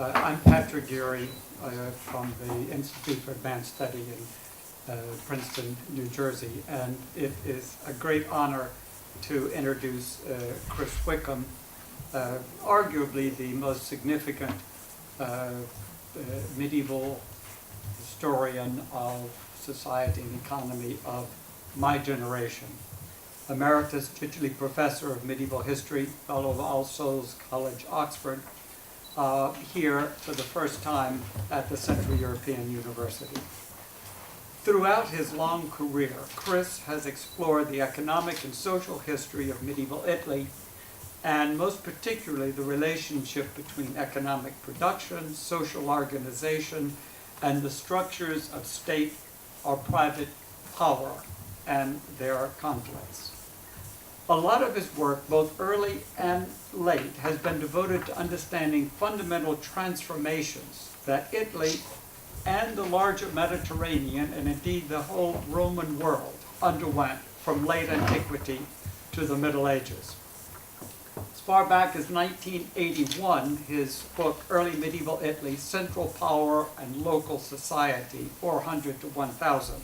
I'm Patrick Geary from the Institute for Advanced Study in Princeton, New Jersey, and it is a great honor to introduce Chris Wickham, arguably the most significant medieval historian of society and economy of my generation. Emeritus Chichele Professor of Medieval History, Fellow of All Souls College, Oxford, here for the first time at the Central European University. Throughout his long career, Chris has explored the economic and social history of medieval Italy, and most particularly the relationship between economic production, social organization, and the structures of state or private power and their conflicts. A lot of his work, both early and late, has been devoted to understanding fundamental transformations that Italy and the larger Mediterranean, and indeed the whole Roman world, underwent from late antiquity to the Middle Ages. As far back as 1981, his book, Early Medieval Italy, Central Power and Local Society, 400 to 1000,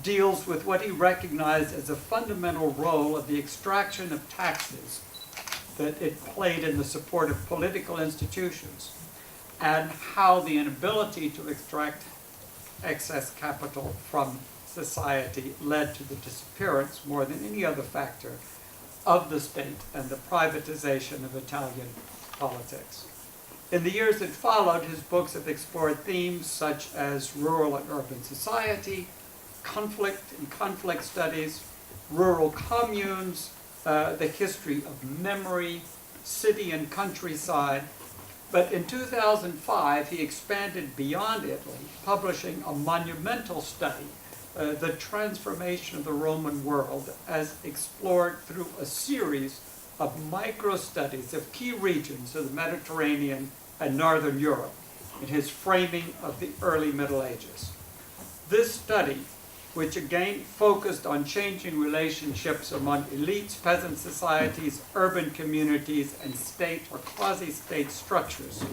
deals with what he recognized as a fundamental role of the extraction of taxes that it played in the support of political institutions, and how the inability to extract excess capital from society led to the disappearance, more than any other factor, of the state and the privatization of Italian politics. In the years that followed, his books have explored themes such as rural and urban society, conflict and conflict studies, rural communes, the history of memory, city and countryside. But in 2005, he expanded beyond Italy, publishing a monumental study, The Transformation of the Roman World, as explored through a series of micro-studies of key regions of the Mediterranean and Northern Europe in his framing of the early Middle Ages. This study, which again focused on changing relationships among elites, peasant societies, urban communities, and state or quasi-state structures,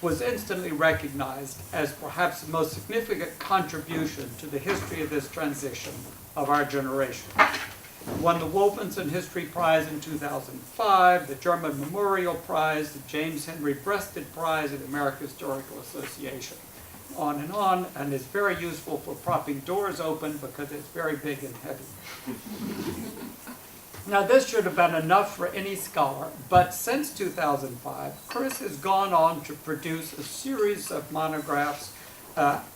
was instantly recognized as perhaps the most significant contribution to the history of this transition of our generation. It won the Wolfenson History Prize in 2005, the German Memorial Prize, the James Henry Breasted Prize of the American Historical Association. On, and is very useful for propping doors open because it's very big and heavy. Now, this should have been enough for any scholar, but since 2005, Chris has gone on to produce a series of monographs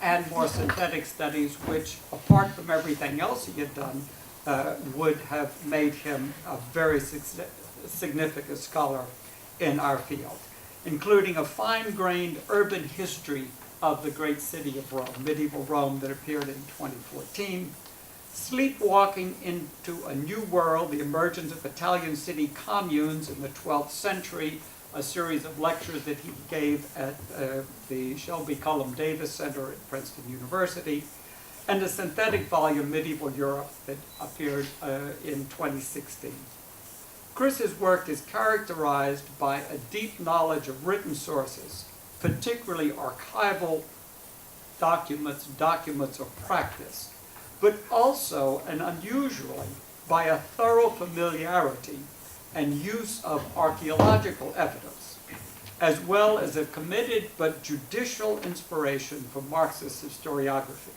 and more synthetic studies, which, apart from everything else he had done, would have made him a very significant scholar in our field, including a fine-grained urban history of the great city of Rome, medieval Rome, that appeared in 2014. Sleepwalking into a New World, the emergence of Italian city communes in the 12th century, a series of lectures that he gave at the Shelby Cullom Davis Center at Princeton University, and a synthetic volume, Medieval Europe, that appeared in 2016. Chris's work is characterized by a deep knowledge of written sources, particularly archival documents of practice, but also, and unusually, by a thorough familiarity and use of archaeological evidence, as well as a committed but judicial inspiration from Marxist historiography.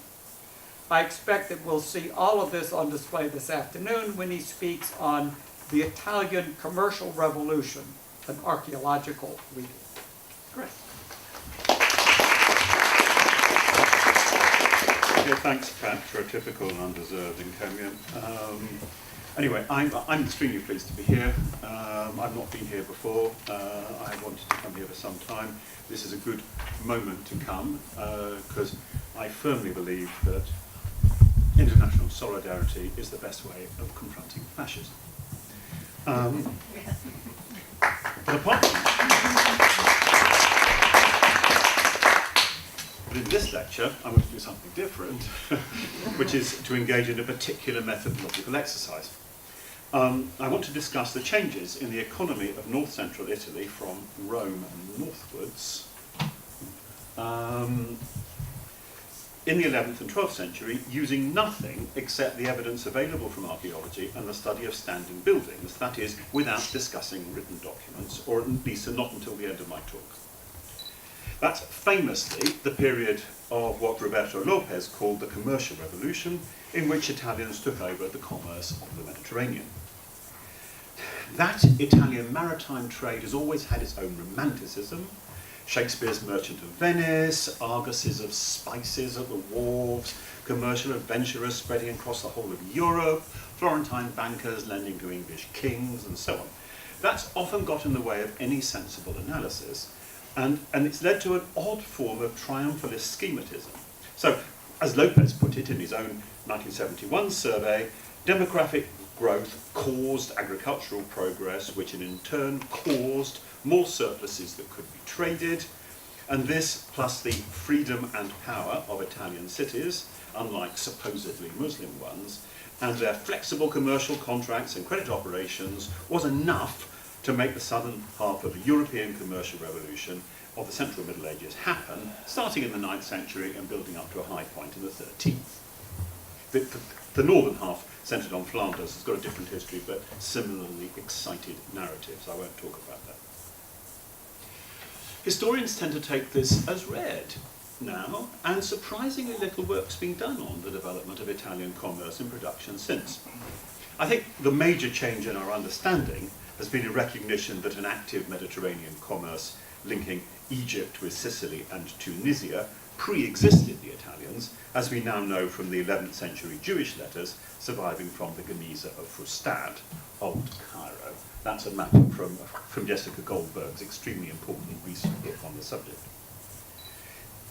I expect that we'll see all of this on display this afternoon when he speaks on the Italian commercial revolution, an archaeological reading. Chris. Okay, thanks, Pat, for a typical and undeserved encomium. Anyway, I'm extremely pleased to be here. I've not been here before. I wanted to come here for some time. This is a good moment to come because I firmly believe that international solidarity is the best way of confronting fascism. But apart But in this lecture, I want to do something different, which is to engage in a particular methodological exercise. I want to discuss the changes in the economy of north-central Italy from Rome northwards in the 11th and 12th century, using nothing except the evidence available from archaeology and the study of standing buildings, that is, without discussing written documents, or at least not until the end of my talk. That's famously the period of what Roberto Lopez called the Commercial Revolution, in which Italians took over the commerce of the Mediterranean. That Italian maritime trade has always had its own romanticism. Shakespeare's Merchant of Venice, argosies of spices at the wharves, commercial adventurers spreading across the whole of Europe, Florentine bankers lending to English kings, and so on. That's often got in the way of any sensible analysis, and it's led to an odd form of triumphalist schematism. So, as Lopez put it in his own 1971 survey, demographic growth caused agricultural progress, which in turn caused more surpluses that could be traded, and this, plus the freedom and power of Italian cities, unlike supposedly Muslim ones, and their flexible commercial contracts and credit operations, was enough to make the southern half of the European commercial revolution of the Central Middle Ages happen, starting in the 9th century and building up to a high point in the 13th. The northern half, centred on Flanders, has got a different history, but similarly excited narratives. I won't talk about that. Historians tend to take this as read now, and surprisingly little work's been done on the development of Italian commerce and production since. I think the major change in our understanding has been a recognition that an active Mediterranean commerce linking Egypt with Sicily and Tunisia pre-existed the Italians, as we now know from the 11th century Jewish letters surviving from the Geniza of Fustat, Old Cairo. That's a matter from Jessica Goldberg's extremely important recent book on the subject.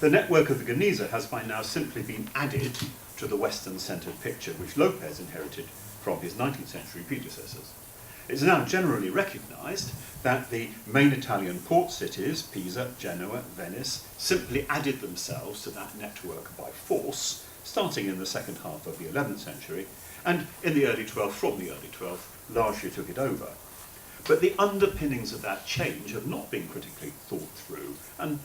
The network of the Geniza has by now simply been added to the Western-centred picture which Lopez inherited from his 19th century predecessors. It's now generally recognised that the main Italian port cities, Pisa, Genoa, Venice, simply added themselves to that network by force, starting in the second half of the 11th century, and in the early 12th, from the early 12th, largely took it over. But the underpinnings of that change have not been critically thought through, and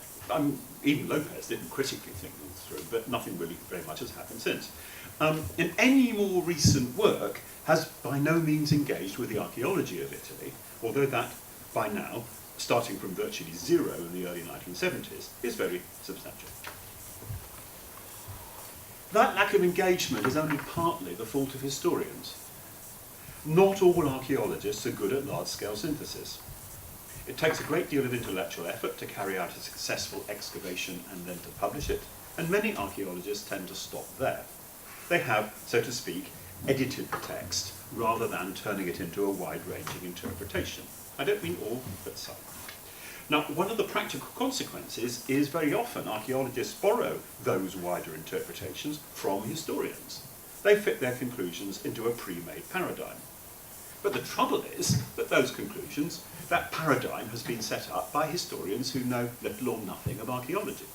even Lopez didn't critically think them through, but nothing really very much has happened since. In any more recent work has by no means engaged with the archaeology of Italy, although that, by now, starting from virtually zero in the early 1970s, is very substantial. That lack of engagement is only partly the fault of historians. Not all archaeologists are good at large-scale synthesis. It takes a great deal of intellectual effort to carry out a successful excavation and then to publish it, and many archaeologists tend to stop there. They have, so to speak, edited the text rather than turning it into a wide-ranging interpretation. I don't mean all, but some. Now, one of the practical consequences is very often archaeologists borrow those wider interpretations from historians. They fit their conclusions into a pre-made paradigm. But the trouble is that those conclusions, that paradigm has been set up by historians who know little or nothing of archaeology.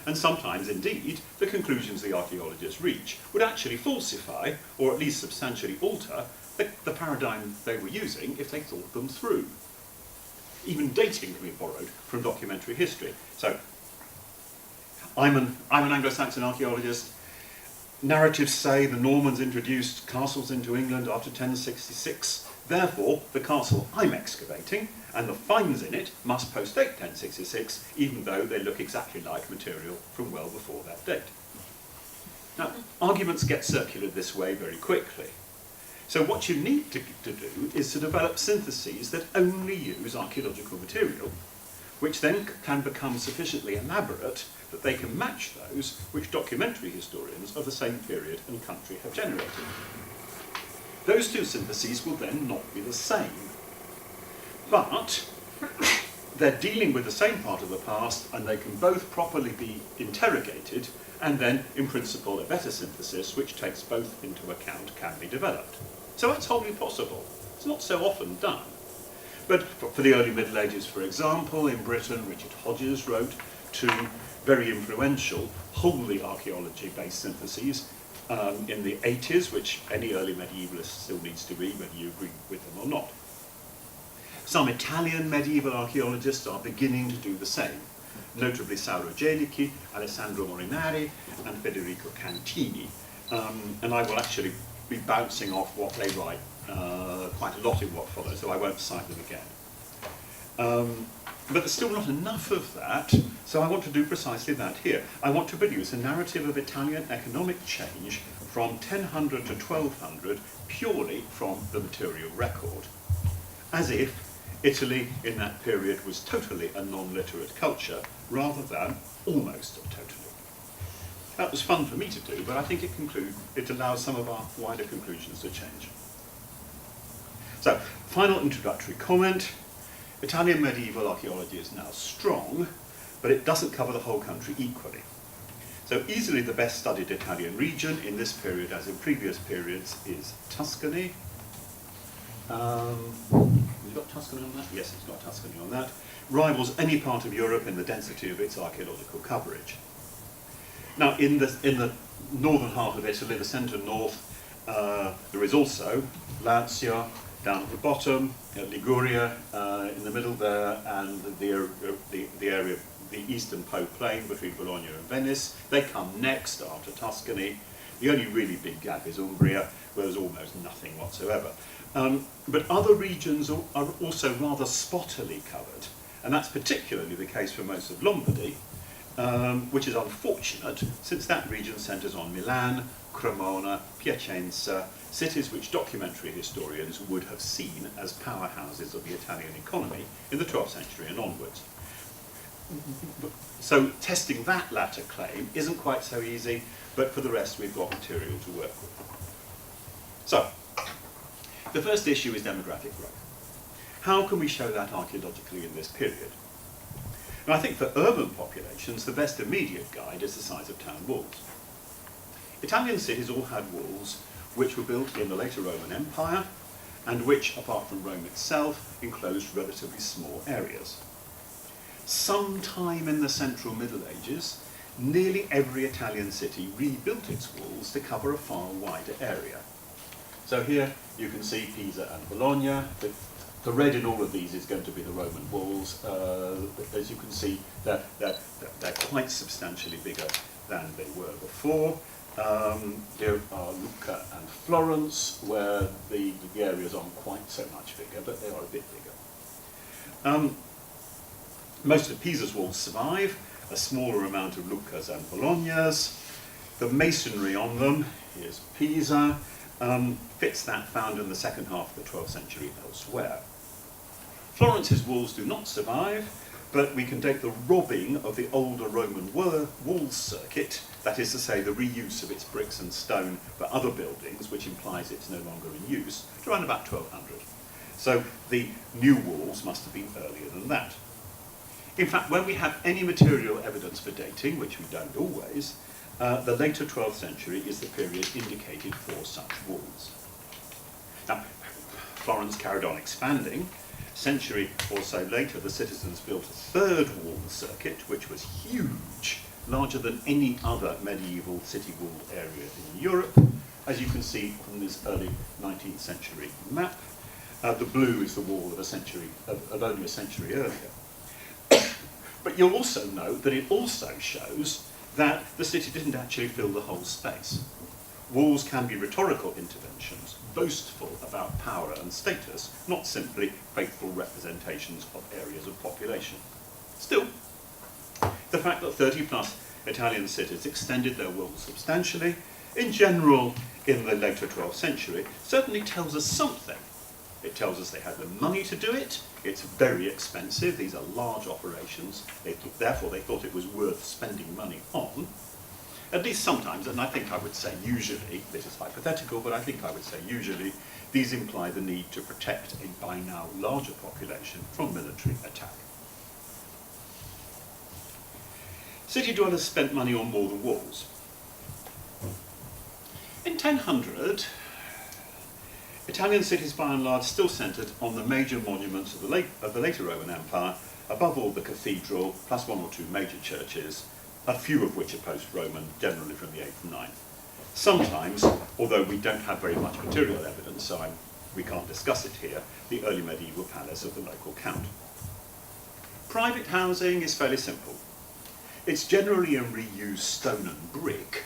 And sometimes, indeed, the conclusions the archaeologists reach would actually falsify, or at least substantially alter, the paradigm they were using if they thought them through. Even dating can be borrowed from documentary history. So, I'm an Anglo-Saxon archaeologist. Narratives say the Normans introduced castles into England after 1066. Therefore, the castle I'm excavating and the finds in it must postdate 1066, even though they look exactly like material from well before that date. Now, arguments get circular this way very quickly. So what you need to do is to develop syntheses that only use archaeological material, which then can become sufficiently elaborate that they can match those which documentary historians of the same period and country have generated. Those two syntheses will then not be the same, but they're dealing with the same part of the past, and they can both properly be interrogated, and then, in principle, a better synthesis, which takes both into account, can be developed. So it's wholly possible. It's not so often done. But for the early Middle Ages, for example, in Britain, Richard Hodges wrote to very influential, wholly archaeology-based syntheses in the 80s, which any early medievalist still needs to read, whether you agree with them or not. Some Italian medieval archaeologists are beginning to do the same, notably Sauro Gelichi, Alessandro Morinari, and Federico Cantini. And I will actually be bouncing off what they write quite a lot in what follows, so I won't cite them again. But there's still not enough of that, so I want to do precisely that here. I want to produce a narrative of Italian economic change from 1000 to 1200 purely from the material record, as if Italy in that period was totally a non-literate culture, rather than almost totally. That was fun for me to do, but I think it allows some of our wider conclusions to change. So, final introductory comment. Italian medieval archaeology is now strong, but it doesn't cover the whole country equally. So easily the best studied Italian region in this period, as in previous periods, is Tuscany. We've got Tuscany on that? Yes, it's got Tuscany on that. Rivals any part of Europe in the density of its archaeological coverage. Now, in the northern half of Italy, the centre-north, there is also Lazio down at the bottom, Liguria in the middle there, and the area of the eastern Po plain between Bologna and Venice. They come next after Tuscany. The only really big gap is Umbria, where there's almost nothing whatsoever. But other regions are also rather spottily covered, and that's particularly the case for most of Lombardy, which is unfortunate, since that region centres on Milan, Cremona, Piacenza, cities which documentary historians would have seen as powerhouses of the Italian economy in the 12th century and onwards. So testing that latter claim isn't quite so easy, but for the rest we've got material to work with. So, the first issue is demographic growth. How can we show that archaeologically in this period? And I think for urban populations, the best immediate guide is the size of town walls. Italian cities all had walls which were built in the later Roman Empire and which, apart from Rome itself, enclosed relatively small areas. Sometime in the Central Middle Ages, nearly every Italian city rebuilt its walls to cover a far wider area. So here you can see Pisa and Bologna. The red in all of these is going to be the Roman walls. As you can see, they're quite substantially bigger than they were before. There are Lucca and Florence, where the areas aren't quite so much bigger, but they are a bit bigger. Most of Pisa's walls survive, a smaller amount of Lucca's and Bologna's. The masonry on them, here's Pisa, fits that found in the second half of the 12th century elsewhere. Florence's walls do not survive, but we can date the robbing of the older Roman wall circuit, that is to say the reuse of its bricks and stone for other buildings, which implies it's no longer in use, to around about 1200. So the new walls must have been earlier than that. In fact, when we have any material evidence for dating, which we don't always, the later 12th century is the period indicated for such walls. Now, Florence carried on expanding. A century or so later, the citizens built a third wall circuit, which was huge, larger than any other medieval city wall area in Europe, as you can see from this early 19th century map. The blue is the wall of only a century earlier. But you'll also note that it also shows that the city didn't actually fill the whole space. Walls can be rhetorical interventions, boastful about power and status, not simply faithful representations of areas of population. Still, the fact that 30+ Italian cities extended their walls substantially, in general in the later 12th century, certainly tells us something. It tells us they had the money to do it. It's very expensive. These are large operations. Therefore, they thought it was worth spending money on. At least sometimes, and I think I would say usually, this is hypothetical, but I think I would say usually, these imply the need to protect a by now larger population from military attack. City dwellers spent money on more than walls. In 1000, Italian cities by and large still centred on the major monuments of the later Roman Empire, above all the cathedral, plus one or two major churches, a few of which are post-Roman, generally from the 8th and 9th. Sometimes, although we don't have very much material evidence, so we can't discuss it here, the early medieval palace of the local count. Private housing is fairly simple. It's generally a reused stone and brick,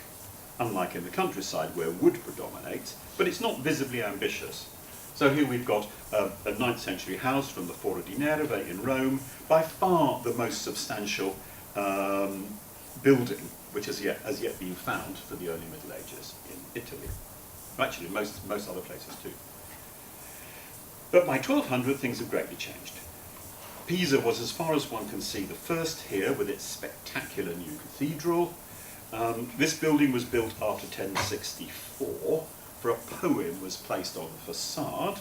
unlike in the countryside where wood predominates, but it's not visibly ambitious. So here we've got a 9th century house from the Foro di Nerva in Rome, by far the most substantial building which has yet been found for the early Middle Ages in Italy. Actually, most other places too. But by 1200, things have greatly changed. Pisa was, as far as one can see, the first here with its spectacular new cathedral. This building was built after 1064, for a poem was placed on the facade,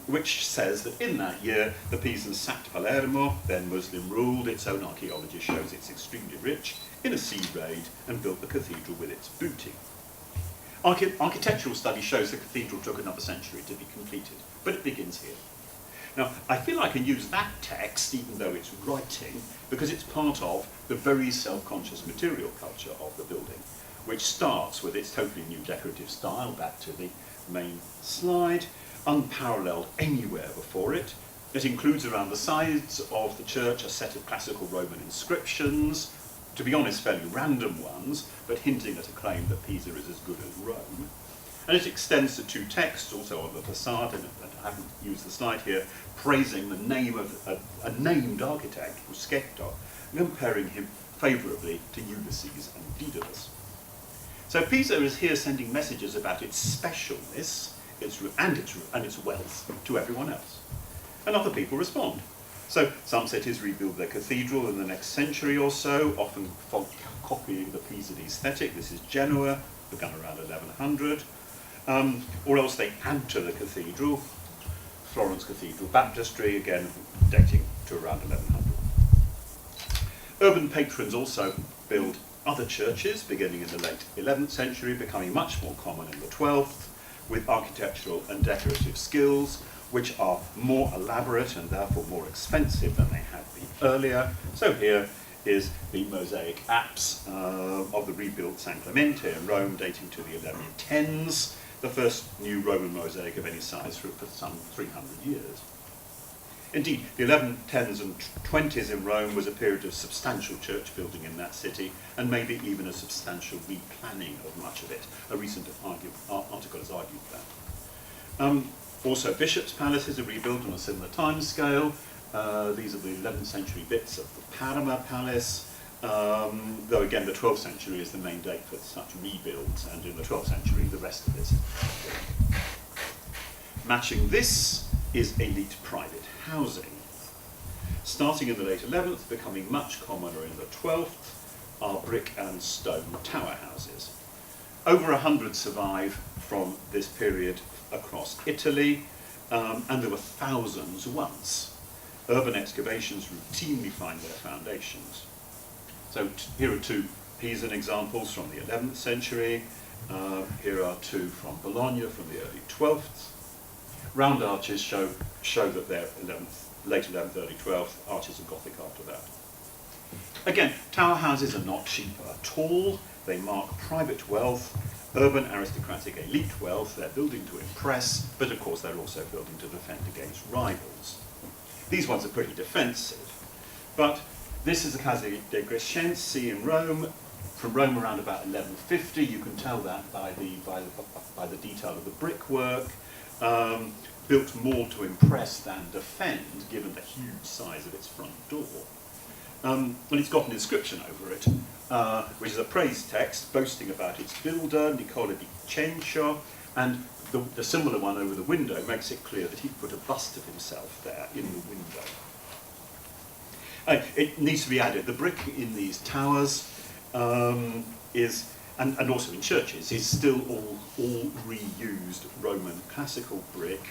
which says that in that year the Pisans sacked Palermo, then Muslim ruled. Its own archaeology shows it's extremely rich, in a sea raid, and built the cathedral with its booty. Architectural study shows the cathedral took another century to be completed, but it begins here. Now, I feel I can use that text, even though it's writing, because it's part of the very self-conscious material culture of the building, which starts with its totally new decorative style, back to the main slide, unparalleled anywhere before it. It includes around the sides of the church a set of classical Roman inscriptions, to be honest, fairly random ones, but hinting at a claim that Pisa is as good as Rome. And it extends to two texts, also on the facade, and I haven't used the slide here, praising the name of a named architect, Buscetto, comparing him favourably to Ulysses and Daedalus. So Pisa is here sending messages about its specialness and its wealth to everyone else. And other people respond. So some cities rebuild their cathedral in the next century or so, often copying the Pisan aesthetic. This is Genoa, begun around 1100. Or else they add to the cathedral. Florence Cathedral Baptistry, again dating to around 1100. Urban patrons also build other churches, beginning in the late 11th century, becoming much more common in the 12th, with architectural and decorative skills, which are more elaborate and therefore more expensive than they had been earlier. So here is the mosaic apse of the rebuilt San Clemente in Rome, dating to the 1110s, the first new Roman mosaic of any size for some 300 years. Indeed, the 1110s and 20s in Rome was a period of substantial church building in that city, and maybe even a substantial replanning of much of it. A recent article has argued that. Also, bishops' palaces are rebuilt on a similar time scale. These are the 11th century bits of the Parma Palace, though again the 12th century is the main date for such rebuilds, and in the 12th century the rest of this. Matching this is elite private housing. Starting in the late 11th, becoming much commoner in the 12th, are brick and stone tower houses. Over 100 survive from this period across Italy, and there were thousands once. Urban excavations routinely find their foundations. So here are two Pisan examples from the 11th century. Here are two from Bologna from the early 12th. Round arches show that they're late 11th, early 12th, arches are Gothic after that. Again, tower houses are not cheap at all. They mark private wealth, urban aristocratic elite wealth. They're building to impress, but of course they're also building to defend against rivals. These ones are pretty defensive, but this is the Casa de Crescenzi in Rome, from Rome around about 1150. You can tell that by the detail of the brickwork. Built more to impress than defend, given the huge size of its front door. And it's got an inscription over it, which is a praise text boasting about its builder, Nicola di Cencio, and the similar one over the window makes it clear that he put a bust of himself there in the window. It needs to be added, the brick in these towers is, and also in churches, is still all reused Roman classical brick.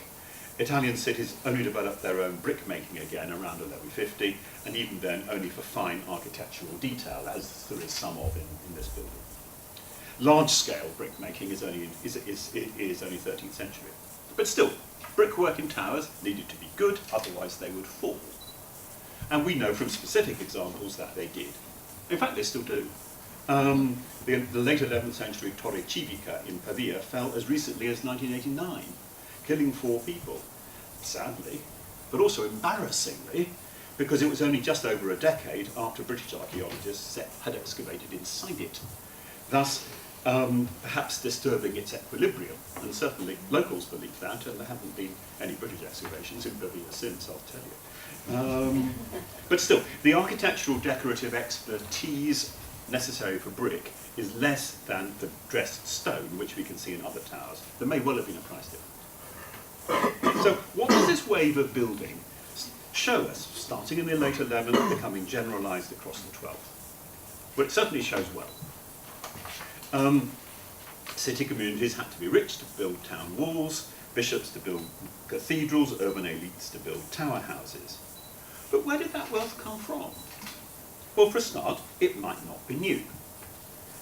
Italian cities only developed their own brick making again around 1150, and even then only for fine architectural detail, as there is some of in this building. Large-scale brick making is only 13th century. But still, brickwork in towers needed to be good, otherwise they would fall. And we know from specific examples that they did. In fact, they still do. The late 11th century Torre Civica in Pavia fell as recently as 1989, killing 4 people, sadly, but also embarrassingly, because it was only just over a decade after British archaeologists had excavated inside it, thus perhaps disturbing its equilibrium. And certainly locals believe that, and there haven't been any British excavations in Pavia since, I'll tell you. But still, the architectural decorative expertise necessary for brick is less than the dressed stone, which we can see in other towers. There may well have been a price difference. So what does this wave of building show us, starting in the late 11th, becoming generalised across the 12th? Well, it certainly shows well. City communities had to be rich to build town walls, bishops to build cathedrals, urban elites to build tower houses. But where did that wealth come from? Well, for a start, it might not be new.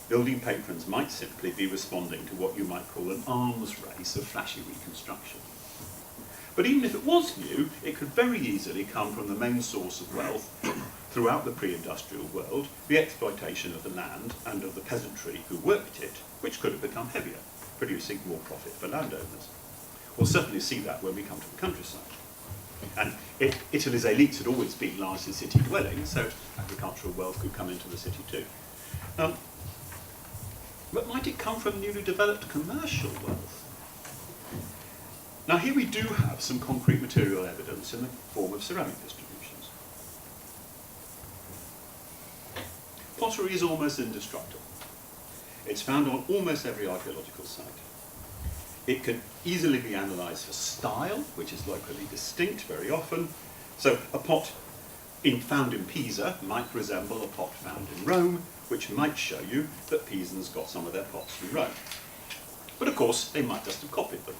Building patrons might simply be responding to what you might call an arms race of flashy reconstruction. But even if it was new, it could very easily come from the main source of wealth throughout the pre-industrial world, the exploitation of the land and of the peasantry who worked it, which could have become heavier, producing more profit for landowners. We'll certainly see that when we come to the countryside. And Italy's elites had always been largely city dwelling, so agricultural wealth could come into the city too. But might it come from newly developed commercial wealth? Now here we do have some concrete material evidence in the form of ceramic distributions. Pottery is almost indestructible. It's found on almost every archaeological site. It can easily be analysed for style, which is locally distinct very often. So a pot found in Pisa might resemble a pot found in Rome, which might show you that Pisans got some of their pots from Rome. But of course, they might just have copied them.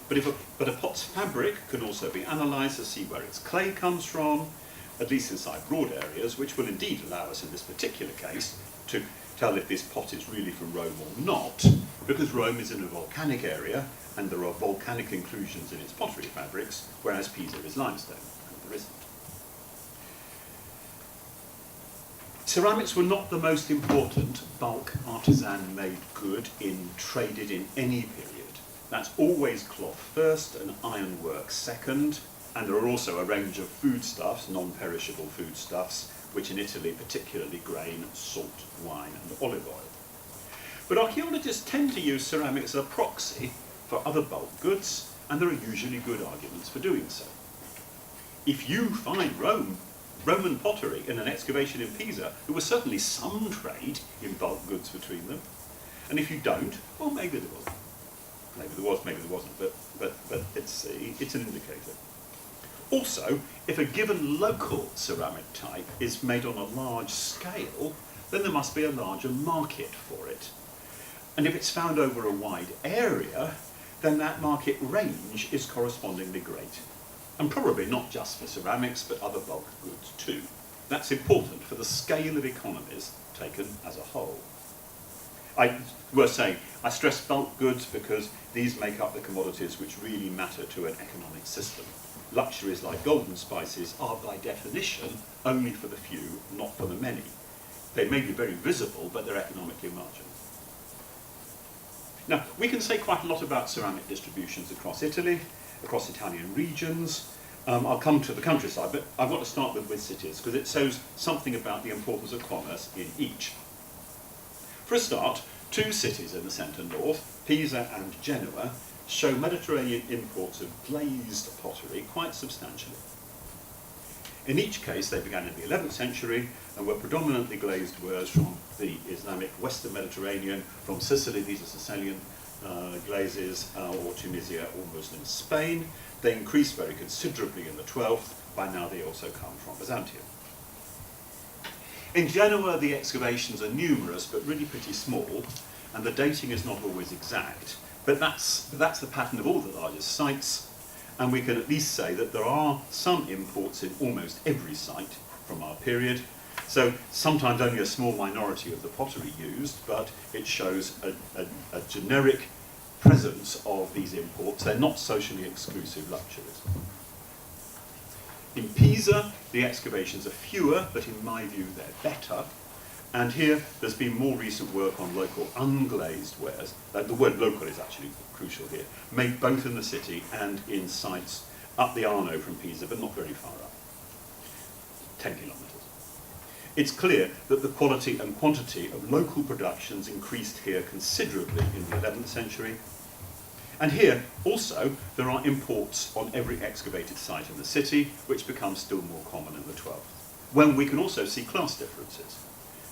But a pot's fabric can also be analysed to see where its clay comes from, at least inside broad areas, which will indeed allow us in this particular case to tell if this pot is really from Rome or not, because Rome is in a volcanic area and there are volcanic inclusions in its pottery fabrics, whereas Pisa is limestone and there isn't. Ceramics were not the most important bulk artisan-made good traded in any period. That's always cloth first and ironwork second, and there are also a range of foodstuffs, non-perishable foodstuffs, which in Italy particularly grain, salt, wine and olive oil. But archaeologists tend to use ceramics as a proxy for other bulk goods, and there are usually good arguments for doing so. If you find Roman pottery in an excavation in Pisa, there was certainly some trade in bulk goods between them. And if you don't, well, maybe there wasn't. Maybe there was, maybe there wasn't, but it's an indicator. Also, if a given local ceramic type is made on a large scale, then there must be a larger market for it. And if it's found over a wide area, then that market range is correspondingly great. And probably not just for ceramics, but other bulk goods too. That's important for the scale of economies taken as a whole. Worth saying, I stress bulk goods because these make up the commodities which really matter to an economic system. Luxuries like gold and spices are by definition only for the few, not for the many. They may be very visible, but they're economically marginal. Now, we can say quite a lot about ceramic distributions across Italy, across Italian regions. I'll come to the countryside, but I want to start with cities, because it shows something about the importance of commerce in each. For a start, 2 cities in the centre north, Pisa and Genoa, show Mediterranean imports of glazed pottery quite substantially. In each case, they began in the 11th century and were predominantly glazed wares from the Islamic Western Mediterranean, from Sicily, these are Sicilian glazes, or Tunisia or Muslim Spain. They increased very considerably in the 12th. By now they also come from Byzantium. In Genoa, the excavations are numerous, but really pretty small, and the dating is not always exact. But that's the pattern of all the largest sites, and we can at least say that there are some imports in almost every site from our period. So sometimes only a small minority of the pottery used, but it shows a generic presence of these imports. They're not socially exclusive luxuries. In Pisa, the excavations are fewer, but in my view, they're better. And here, there's been more recent work on local unglazed wares. The word local is actually crucial here. Made both in the city and in sites up the Arno from Pisa, but not very far up. 10 kilometres. It's clear that the quality and quantity of local productions increased here considerably in the 11th century. And here, also, there are imports on every excavated site in the city, which becomes still more common in the 12th. When we can also see class differences,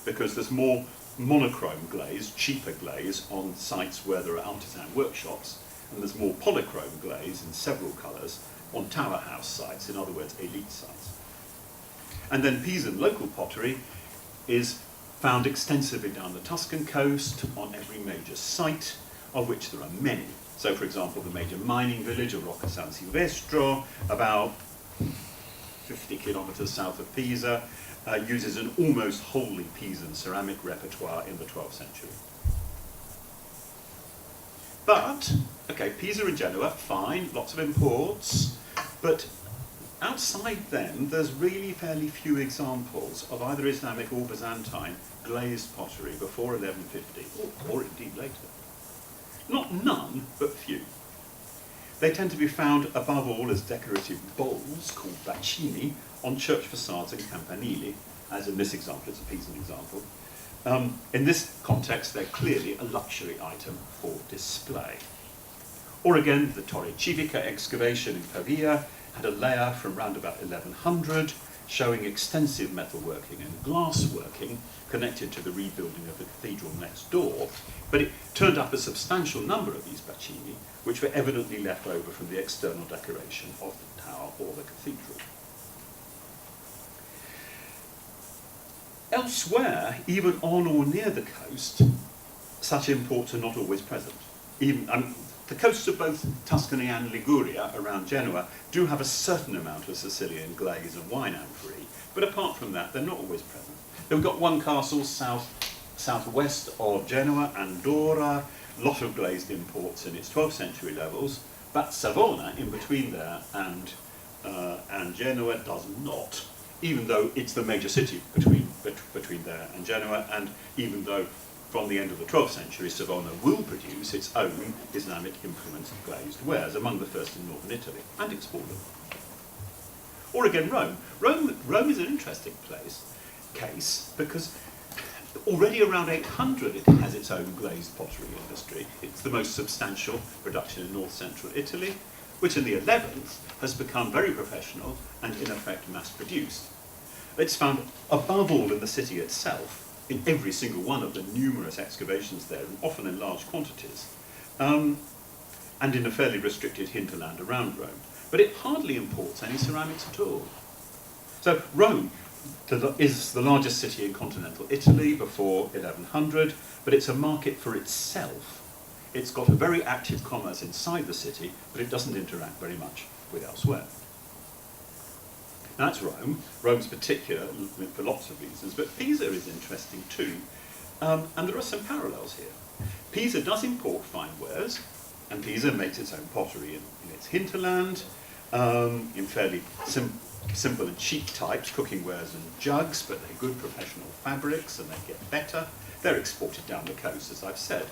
because there's more monochrome glaze, cheaper glaze, on sites where there are artisan workshops, and there's more polychrome glaze in several colours on tower house sites, in other words, elite sites. And then Pisan local pottery is found extensively down the Tuscan coast, on every major site, of which there are many. So, for example, the major mining village of Rocca San Silvestro, about 50 kilometres south of Pisa, uses an almost wholly Pisan ceramic repertoire in the 12th century. But, okay, Pisa and Genoa, fine, lots of imports, but outside them, there's really fairly few examples of either Islamic or Byzantine glazed pottery before 1150, or indeed later. Not none, but few. They tend to be found above all as decorative bowls, called bacini, on church facades and campanili, as in this example, it's a Pisan example. In this context, they're clearly a luxury item for display. Or again, the Torre Civica excavation in Pavia had a layer from round about 1100, showing extensive metalworking and glassworking connected to the rebuilding of the cathedral next door, but it turned up a substantial number of these bacini, which were evidently left over from the external decoration of the tower or the cathedral. Elsewhere, even on or near the coast, such imports are not always present. The coasts of both Tuscany and Liguria around Genoa do have a certain amount of Sicilian glaze and wine amphory, but apart from that, they're not always present. We've got one castle southwest of Genoa, Andorra, lot of glazed imports in its 12th century levels, but Savona, in between there and Genoa, does not, even though it's the major city between there and Genoa, and even though from the end of the 12th century, Savona will produce its own Islamic influenced glazed wares, among the first in northern Italy, and export them. Or again, Rome. Rome is an interesting case, because already around 800 it has its own glazed pottery industry. It's the most substantial production in north central Italy, which in the 11th has become very professional and in effect mass produced. It's found above all in the city itself, in every single one of the numerous excavations there, and often in large quantities, and in a fairly restricted hinterland around Rome. But it hardly imports any ceramics at all. So Rome is the largest city in continental Italy before 1100, but it's a market for itself. It's got a very active commerce inside the city, but it doesn't interact very much with elsewhere. Now that's Rome. Rome's particular for lots of reasons, but Pisa is interesting too, and there are some parallels here. Pisa does import fine wares, and Pisa makes its own pottery in its hinterland, in fairly simple and cheap types, cooking wares and jugs, but they're good professional fabrics and they get better. They're exported down the coast, as I've said.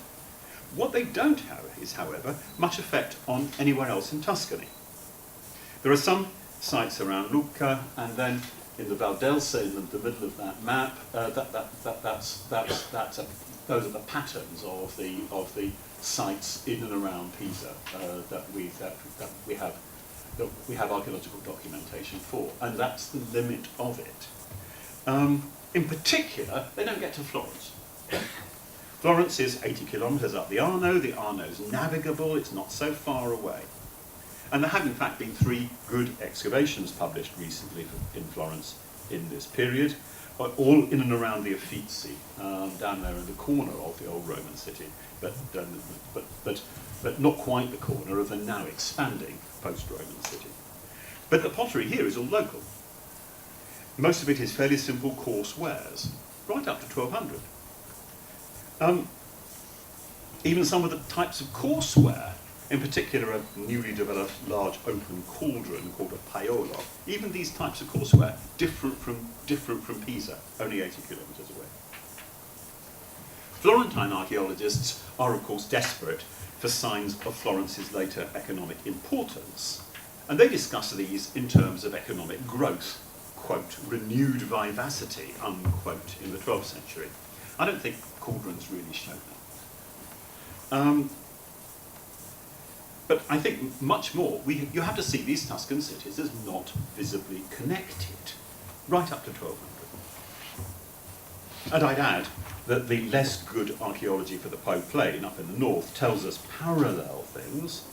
What they don't have is, however, much effect on anywhere else in Tuscany. There are some sites around Lucca, and then in the Val d'Elsa, in the middle of that map, those are the patterns of the sites in and around Pisa that we have archaeological documentation for, and that's the limit of it. In particular, they don't get to Florence. Florence is 80 kilometres up the Arno's navigable, it's not so far away. And there have in fact been 3 good excavations published recently in Florence in this period, all in and around the Uffizi, down there in the corner of the old Roman city, but not quite the corner of the now expanding post-Roman city. But the pottery here is all local. Most of it is fairly simple coarse wares, right up to 1200. Even some of the types of courseware in particular a newly developed large open cauldron called a paiola. Even these types of courseware, different from Pisa, only 80 kilometres away. Florentine archaeologists are of course desperate for signs of Florence's later economic importance, and they discuss these in terms of economic growth, quote, renewed vivacity, unquote, in the 12th century. I don't think cauldrons really show that. But I think much more, you have to see these Tuscan cities as not visibly connected, right up to 1200. And I'd add that the less good archaeology for the Po Plain up in the north tells us parallel things,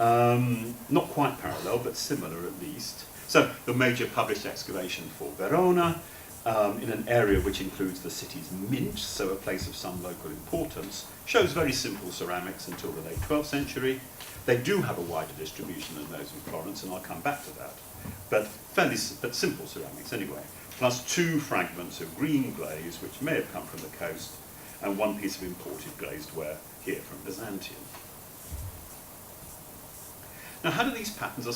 not quite parallel, but similar at least. So the major published excavation for Verona, in an area which includes the city's mint, so a place of some local importance, shows very simple ceramics until the late 12th century. They do have a wider distribution than those in Florence, and I'll come back to that. But simple ceramics anyway, plus 2 fragments of green glaze, which may have come from the coast, and 1 piece of imported glazed ware here from Byzantium. Now, how do these patterns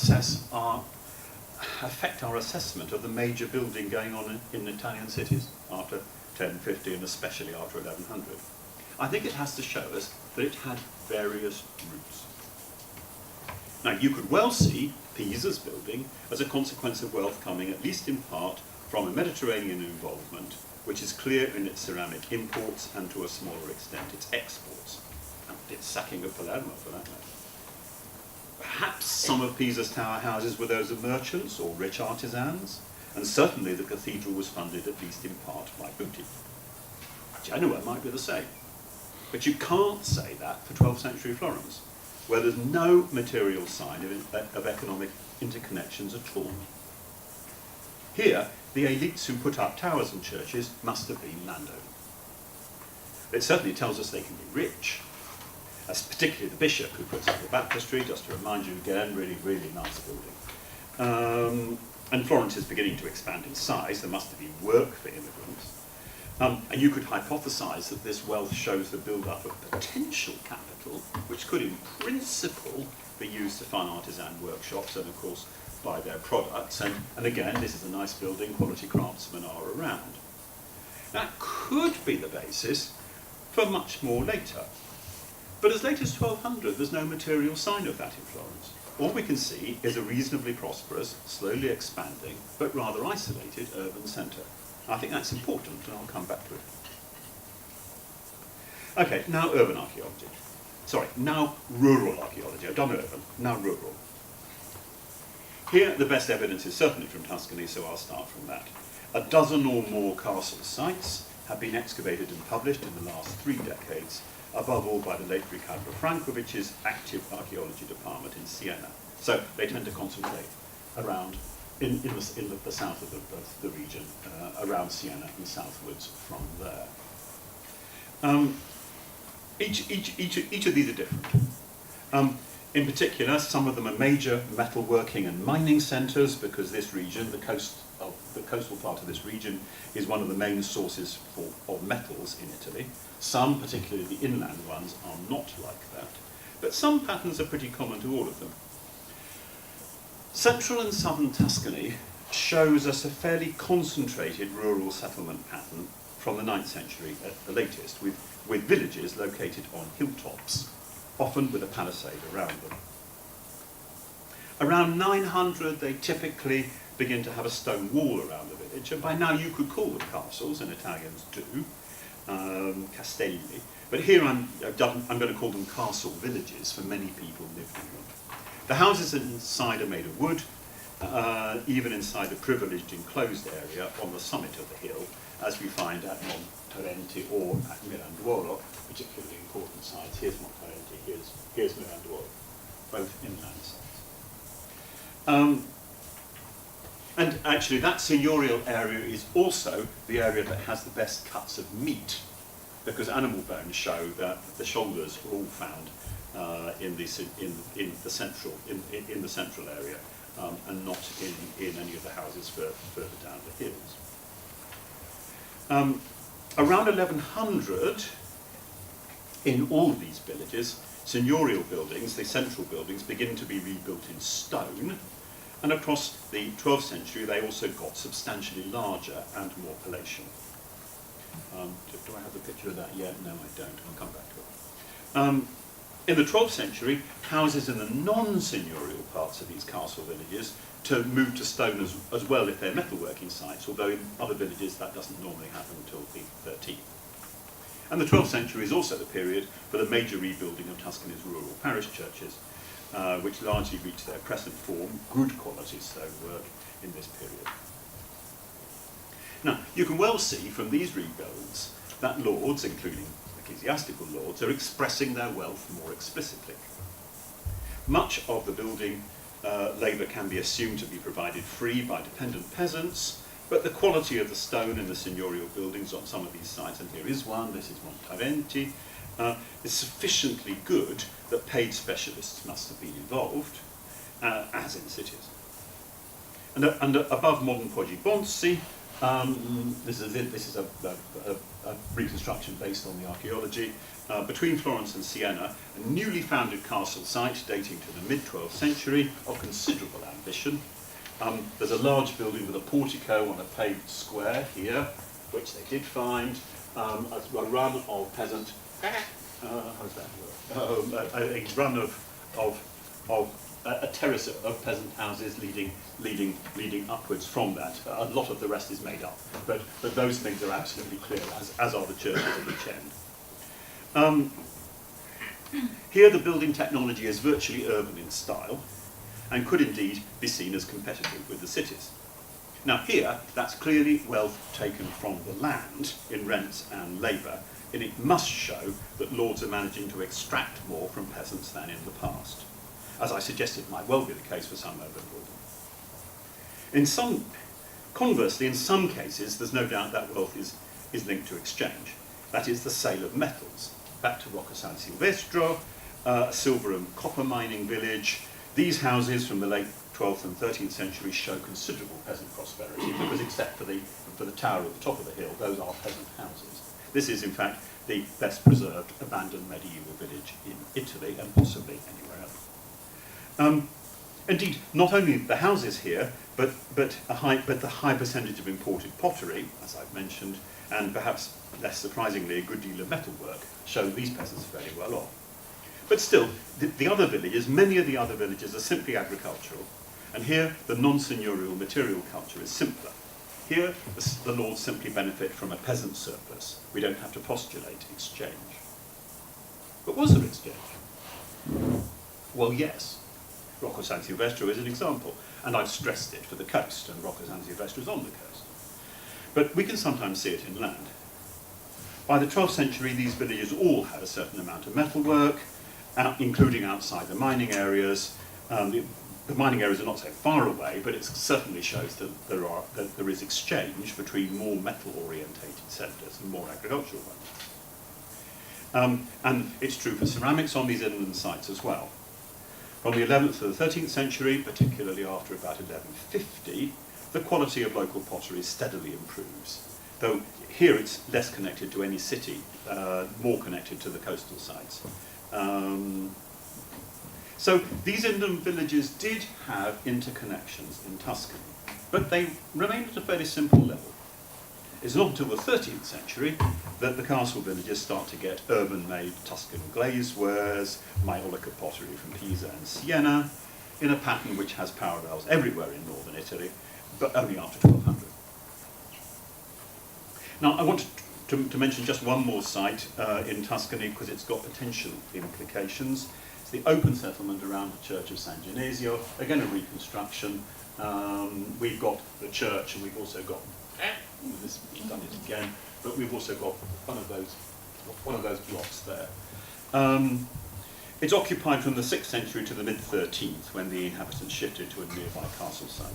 affect our assessment of the major building going on in Italian cities after 1050 and especially after 1100? I think it has to show us that it had various roots. Now, you could well see Pisa's building as a consequence of wealth coming, at least in part, from a Mediterranean involvement, which is clear in its ceramic imports and to a smaller extent its exports, and its sacking of Palermo for that matter. Perhaps some of Pisa's tower houses were those of merchants or rich artisans, and certainly the cathedral was funded at least in part by booty. Genoa might be the same, but you can't say that for 12th century Florence, where there's no material sign of economic interconnections at all. Here, the elites who put up towers and churches must have been landowners. It certainly tells us they can be rich. That's particularly the bishop who puts up the baptistry, just to remind you again, really, really nice building. And Florence is beginning to expand in size. There must have been work for immigrants. And you could hypothesize that this wealth shows the build-up of potential capital, which could in principle be used to fund artisan workshops and of course buy their products. And again, this is a nice building, quality craftsmen are around. That could be the basis for much more later. But as late as 1200, there's no material sign of that in Florence. All we can see is a reasonably prosperous, slowly expanding, but rather isolated urban centre. I think that's important, and I'll come back to it. Okay, now urban archaeology. Sorry, now rural archaeology. I've done urban, now rural. Here, the best evidence is certainly from Tuscany, so I'll start from that. A dozen or more castle sites have been excavated and published in the last 3 decades, above all by the late Riccardo Frankovich's active archaeology department in Siena. So they tend to concentrate around in the south of the region, around Siena and southwards from there. Each of these are different. In particular, some of them are major metalworking and mining centres, because this region, the coastal part of this region, is one of the main sources of metals in Italy. Some, particularly the inland ones, are not like that. But some patterns are pretty common to all of them. Central and southern Tuscany shows us a fairly concentrated rural settlement pattern from the 9th century at the latest, with villages located on hilltops, often with a palisade around them. Around 900, they typically begin to have a stone wall around the village, and by now you could call them castles, and Italians do, castelli. But here I'm going to call them castle villages, for many people lived in them. The houses inside are made of wood, even inside the privileged enclosed area on the summit of the hill, as we find at Monterenti or at Milan, particularly important sites. Here's Monterenti, here's Milan, both inland sites. And actually that seigneurial area is also the area that has the best cuts of meat, because animal bones show that the shoulders are all found in the central area, and not in any of the houses further down the hills. Around 1100, In all of these villages, seigneurial buildings, the central buildings, begin to be rebuilt in stone, and across the 12th century they also got substantially larger and more palatial. Do I have the picture of that yet? No, I don't. I'll come back to it. In the 12th century, houses in the non-seigneurial parts of these castle villages to move to stone as well if they're metalworking sites, although in other villages that doesn't normally happen until the 13th. And the 12th century is also the period for the major rebuilding of Tuscany's rural parish churches, which largely reached their present form, good quality stonework, in this period. Now, you can well see from these rebuilds that lords, including ecclesiastical lords, are expressing their wealth more explicitly. Much of the building labour can be assumed to be provided free by dependent peasants, but the quality of the stone in the seigneurial buildings on some of these sites, and here is one, this is Montaventi, is sufficiently good that paid specialists must have been involved, as in cities. And above modern Poggi Bonzi, this is a reconstruction based on the archaeology. Between Florence and Siena, a newly founded castle site dating to the mid-12th century of considerable ambition. There's a large building with a portico on a paved square here, which they did find, a run of peasant. How's that work? A run of a terrace of peasant houses leading upwards from that. A lot of the rest is made up, but those things are absolutely clear, as are the churches at each end. Here the building technology is virtually urban in style, and could indeed be seen as competitive with the cities. Now here, that's clearly wealth taken from the land in rents and labour, and it must show that lords are managing to extract more from peasants than in the past, as I suggested might well be the case for some urban building. Conversely, in some cases, there's no doubt that wealth is linked to exchange. That is the sale of metals. Back to Rocca San Silvestro, a silver and copper mining village. These houses from the late 12th and 13th century show considerable peasant prosperity, because except for the tower at the top of the hill, those are peasant houses. This is, in fact, the best preserved abandoned medieval village in Italy, and possibly anywhere else. Indeed, not only the houses here, but the high percentage of imported pottery, as I've mentioned, and perhaps less surprisingly, a good deal of metalwork, show these peasants fairly well off. But still, the other villages, many of the other villages are simply agricultural, and here the non-seigneurial material culture is simpler. Here, the lords simply benefit from a peasant surplus. We don't have to postulate exchange. But was there exchange? Well, yes. Rocca San Silvestro is an example, and I've stressed it for the coast, and Rocca San Silvestro is on the coast. But we can sometimes see it inland. By the 12th century, these villages all had a certain amount of metalwork, including outside the mining areas. The mining areas are not so far away, but it certainly shows that there is exchange between more metal-orientated centres and more agricultural ones. And it's true for ceramics on these inland sites as well. From the 11th to the 13th century, particularly after about 1150, the quality of local pottery steadily improves, though here it's less connected to any city, more connected to the coastal sites. So these inland villages did have interconnections in Tuscany, but they remained at a fairly simple level. It's not until the 13th century that the castle villages start to get urban-made Tuscan glazewares, maiolica pottery from Pisa and Siena, in a pattern which has parallels everywhere in northern Italy, but only after 1200. Now, I want to mention just one more site in Tuscany, because it's got potential implications. It's the open settlement around the church of San Genesio, again a reconstruction. We've got the church, and we've also got, we've done it again, but we've also got one of those blocks there. It's occupied from the 6th century to the mid-13th, when the inhabitants shifted to a nearby castle site.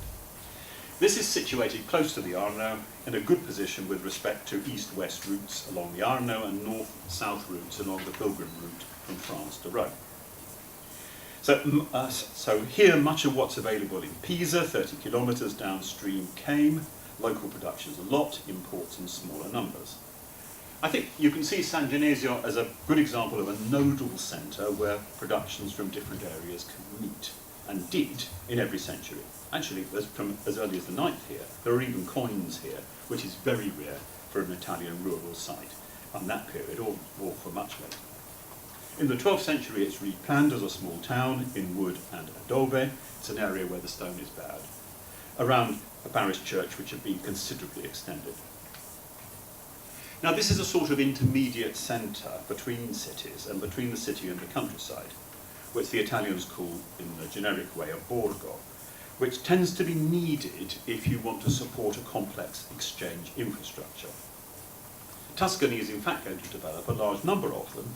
This is situated close to the Arno, in a good position with respect to east-west routes along the Arno and north-south routes along the pilgrim route from France to Rome. So here, much of what's available in Pisa, 30 kilometres downstream, came. Local productions a lot, imports in smaller numbers. I think you can see San Genesio as a good example of a nodal centre where productions from different areas can meet, and did in every century. Actually, from as early as the 9th here, there are even coins here, which is very rare for an Italian rural site on that period, or for much later. In the 12th century, it's replanned as a small town in wood and adobe. It's an area where the stone is bad, around a parish church which had been considerably extended. Now, this is a sort of intermediate centre between cities and between the city and the countryside, which the Italians call, in the generic way, a borgo, which tends to be needed if you want to support a complex exchange infrastructure. Tuscany is in fact going to develop a large number of them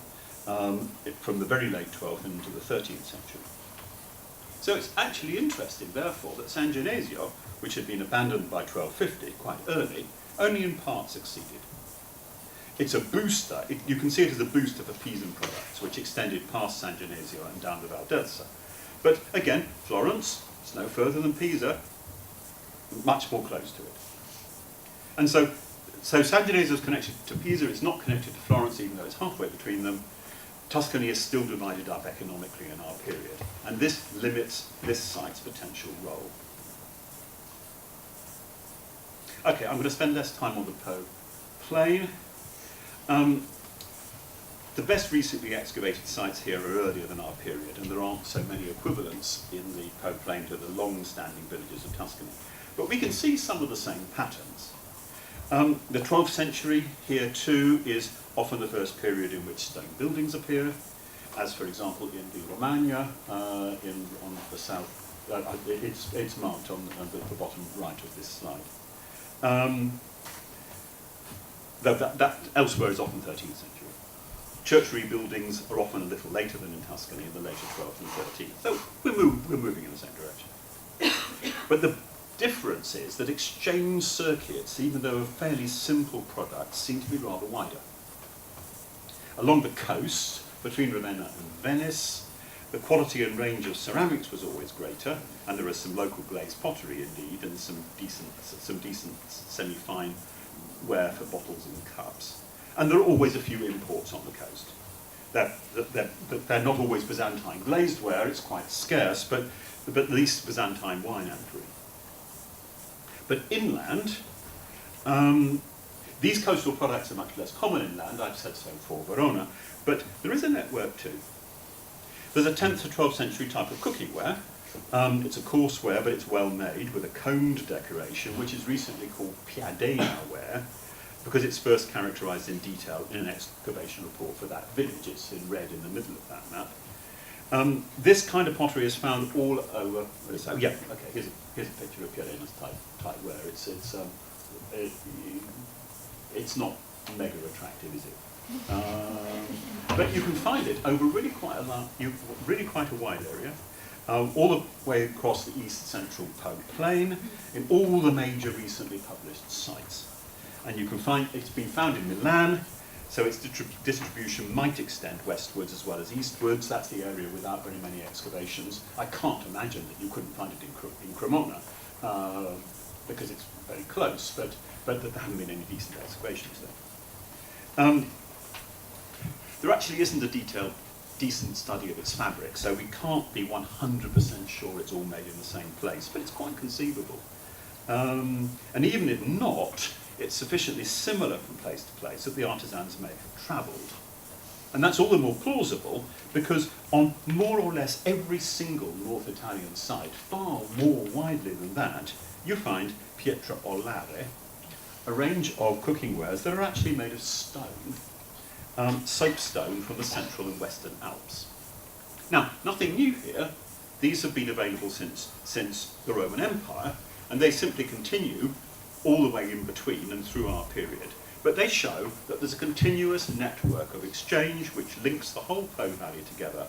from the very late 12th into the 13th century. So it's actually interesting, therefore, that San Genesio, which had been abandoned by 1250, quite early, only in part succeeded. It's a booster, you can see it as a booster for Pisan products, which extended past San Genesio and down the Val d'Elsa. But again, Florence, it's no further than Pisa, much more close to it. And so San Genesio is connected to Pisa, it's not connected to Florence, even though it's halfway between them. Tuscany is still divided up economically in our period, and this limits this site's potential role. Okay, I'm going to spend less time on the Po plain. The best recently excavated sites here are earlier than our period, and there aren't so many equivalents in the Po plain to the long-standing villages of Tuscany. But we can see some of the same patterns. The 12th century here too is often the first period in which stone buildings appear, as for example in the Romagna on the south. It's marked on the bottom right of this slide. That elsewhere is often 13th century. Church rebuildings are often a little later than in Tuscany, in the later 12th and 13th. So we're moving in the same direction. But the difference is that exchange circuits, even though of fairly simple products, seem to be rather wider. Along the coast, between Ravenna and Venice, the quality and range of ceramics was always greater, and there is some local glazed pottery indeed, and some decent semi-fine ware for bottles and cups. And there are always a few imports on the coast. They're not always Byzantine glazed ware, it's quite scarce, but at least Byzantine wine ampery. But inland, these coastal products are much less common inland, I've said so for Verona, but there is a network too. There's a 10th to 12th century type of cooking ware. It's a coarse ware, but it's well made with a combed decoration, which is recently called piadena ware, because it's first characterised in detail in an excavation report for that village. It's in red in the middle of that map. This kind of pottery is found all over. So yeah, okay. Here's a picture of piadena's type ware. It's not mega attractive, is it? But you can find it over really quite a wide area. All the way across the east central Po plain, in all the major recently published sites. And you can find, it's been found in Milan, so its distribution might extend westwards as well as eastwards. That's the area without very many excavations. I can't imagine that you couldn't find it in Cremona, because it's very close, but there haven't been any decent excavations there. There actually isn't a decent study of its fabric, so we can't be 100% sure it's all made in the same place, but it's quite conceivable. And even if not, it's sufficiently similar from place to place that the artisans may have travelled. And that's all the more plausible because on more or less every single North Italian site, far more widely than that, you find pietra ollare, a range of cooking wares that are actually made of stone, soapstone from the central and western Alps. Now, nothing new here. These have been available since the Roman Empire, and they simply continue all the way in between and through our period. But they show that there's a continuous network of exchange which links the whole Po Valley together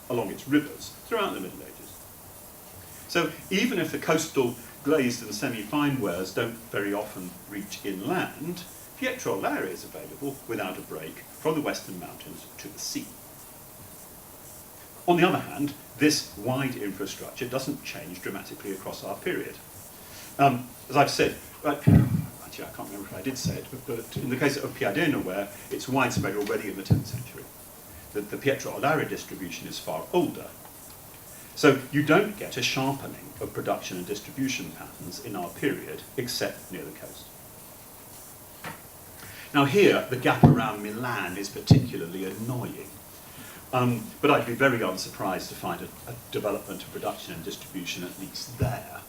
along its rivers throughout the Middle Ages. So even if the coastal glazed and semi-fine wares don't very often reach inland, pietra ollare is available without a break from the western mountains to the sea. On the other hand, this wide infrastructure doesn't change dramatically across our period. As I've said, actually I can't remember if I did say it, but in the case of Piadina ware, it's widespread already in the 10th century. The pietra olaria distribution is far older. So you don't get a sharpening of production and distribution patterns in our period, except near the coast. Now here, the gap around Milan is particularly annoying. But I'd be very unsurprised to find a development of production and distribution at least there.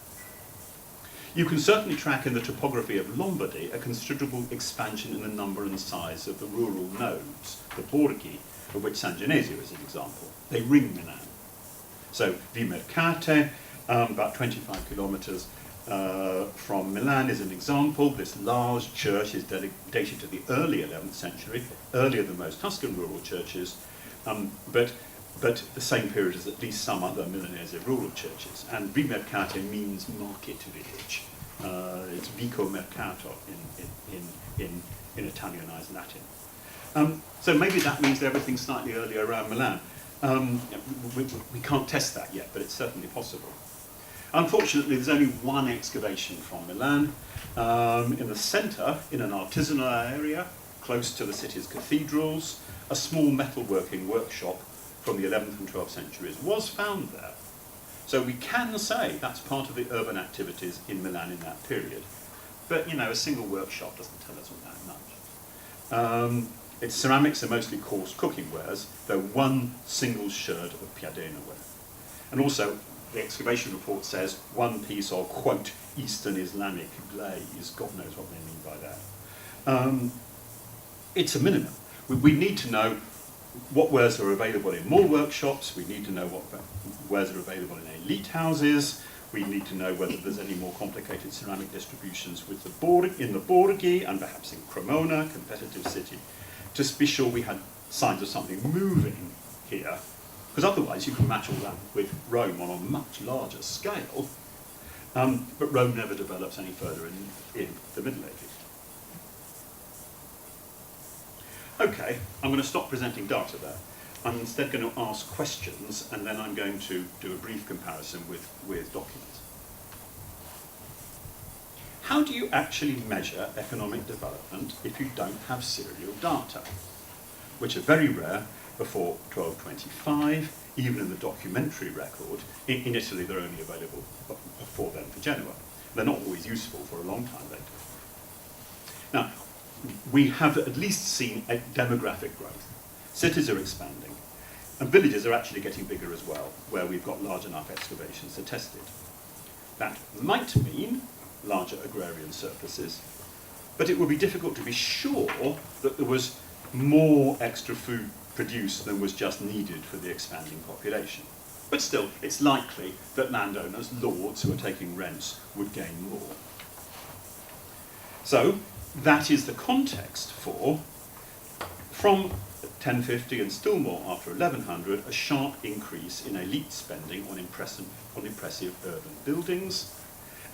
You can certainly track in the topography of Lombardy a considerable expansion in the number and size of the rural nodes, the borghi, of which San Genesio is an example. They ring Milan. So Vimercate, about 25 kilometres from Milan, is an example. This large church is dated to the early 11th century, earlier than most Tuscan rural churches, but the same period as at least some other Milanese rural churches. And Vimercate means market village. It's Vico Mercato in Italianized Latin. So maybe that means everything's slightly earlier around Milan. We can't test that yet, but it's certainly possible. Unfortunately, there's only one excavation from Milan. In the centre, in an artisanal area, close to the city's cathedrals, a small metalworking workshop from the 11th and 12th centuries was found there. So we can say that's part of the urban activities in Milan in that period. But, you know, a single workshop doesn't tell us all that much. Its ceramics are mostly coarse cooking wares, though one single sherd of Piadina ware. And also, the excavation report says one piece of, quote, Eastern Islamic glaze. God knows what they mean by that. It's a minimum. We need to know what wares are available in more workshops. We need to know what wares are available in elite houses. We need to know whether there's any more complicated ceramic distributions with in the borghi and perhaps in Cremona, competitive city, to be sure we had signs of something moving here. Because otherwise you can match all that with Rome on a much larger scale. But Rome never develops any further in the Middle Ages. Okay, I'm going to stop presenting data there. I'm instead going to ask questions, and then I'm going to do a brief comparison with documents. How do you actually measure economic development if you don't have serial data, which are very rare before 1225, even in the documentary record? In Italy, they're only available before then for Genoa. They're not always useful for a long time later. Now, we have at least seen a demographic growth. Cities are expanding, and villages are actually getting bigger as well, where we've got large enough excavations to test it. That might mean larger agrarian surpluses, but it would be difficult to be sure that there was more extra food produced than was just needed for the expanding population. But still, it's likely that landowners, lords who are taking rents, would gain more. So, that is the context for, from 1050 and still more after 1100, a sharp increase in elite spending on impressive urban buildings,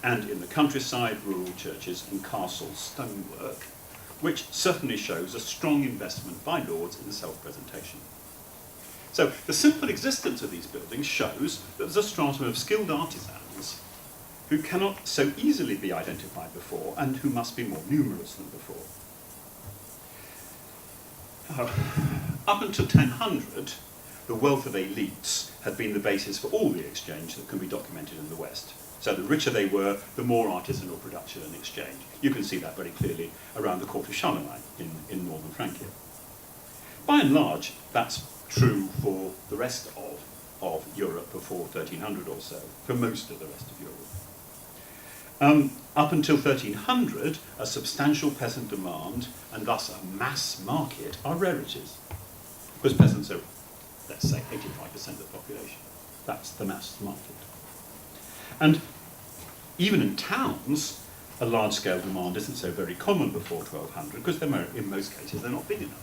and in the countryside, rural churches and castle stonework, which certainly shows a strong investment by lords in self-presentation. So the simple existence of these buildings shows that there's a stratum of skilled artisans who cannot so easily be identified before and who must be more numerous than before. Up until 1000, the wealth of elites had been the basis for all the exchange that can be documented in the West. So the richer they were, the more artisanal production and exchange. You can see that very clearly around the court of Charlemagne in northern Francia. By and large, that's true for the rest of Europe before 1300 or so, for most of the rest of Europe. Up until 1300, a substantial peasant demand, and thus a mass market, are rarities. Because peasants are, let's say, 85% of the population. That's the mass market. And even in towns, a large-scale demand isn't so very common before 1200, because in most cases they're not big enough.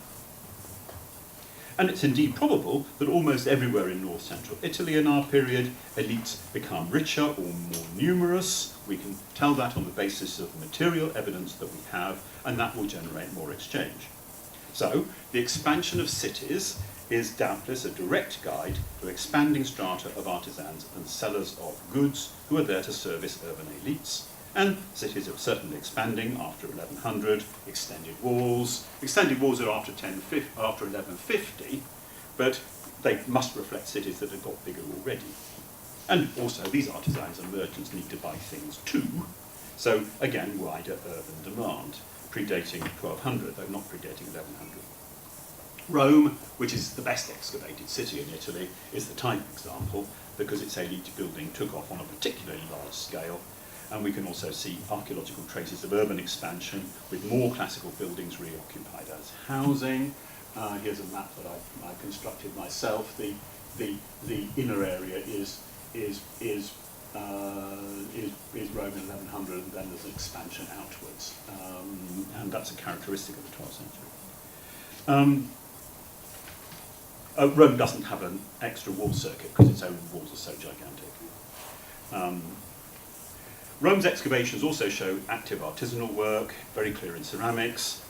And it's indeed probable that almost everywhere in north-central Italy in our period, elites become richer or more numerous. We can tell that on the basis of the material evidence that we have, and that will generate more exchange. So, the expansion of cities is doubtless a direct guide to expanding strata of artisans and sellers of goods who are there to service urban elites, And cities are certainly expanding after 1100, extended walls. Extended walls are after 1150, but they must reflect cities that have got bigger already. And also, these artisans and merchants need to buy things too. So, again, wider urban demand, predating 1200, though not predating 1100. Rome, which is the best excavated city in Italy, is the type example because its elite building took off on a particularly large scale. And we can also see archaeological traces of urban expansion with more classical buildings reoccupied as housing. Here's a map that I constructed myself. The inner area is Rome in 1100, and then there's an expansion outwards, and that's a characteristic of the 12th century. Rome doesn't have an extra wall circuit because its own walls are so gigantic. Rome's excavations also show active artisanal work, very clear in ceramics.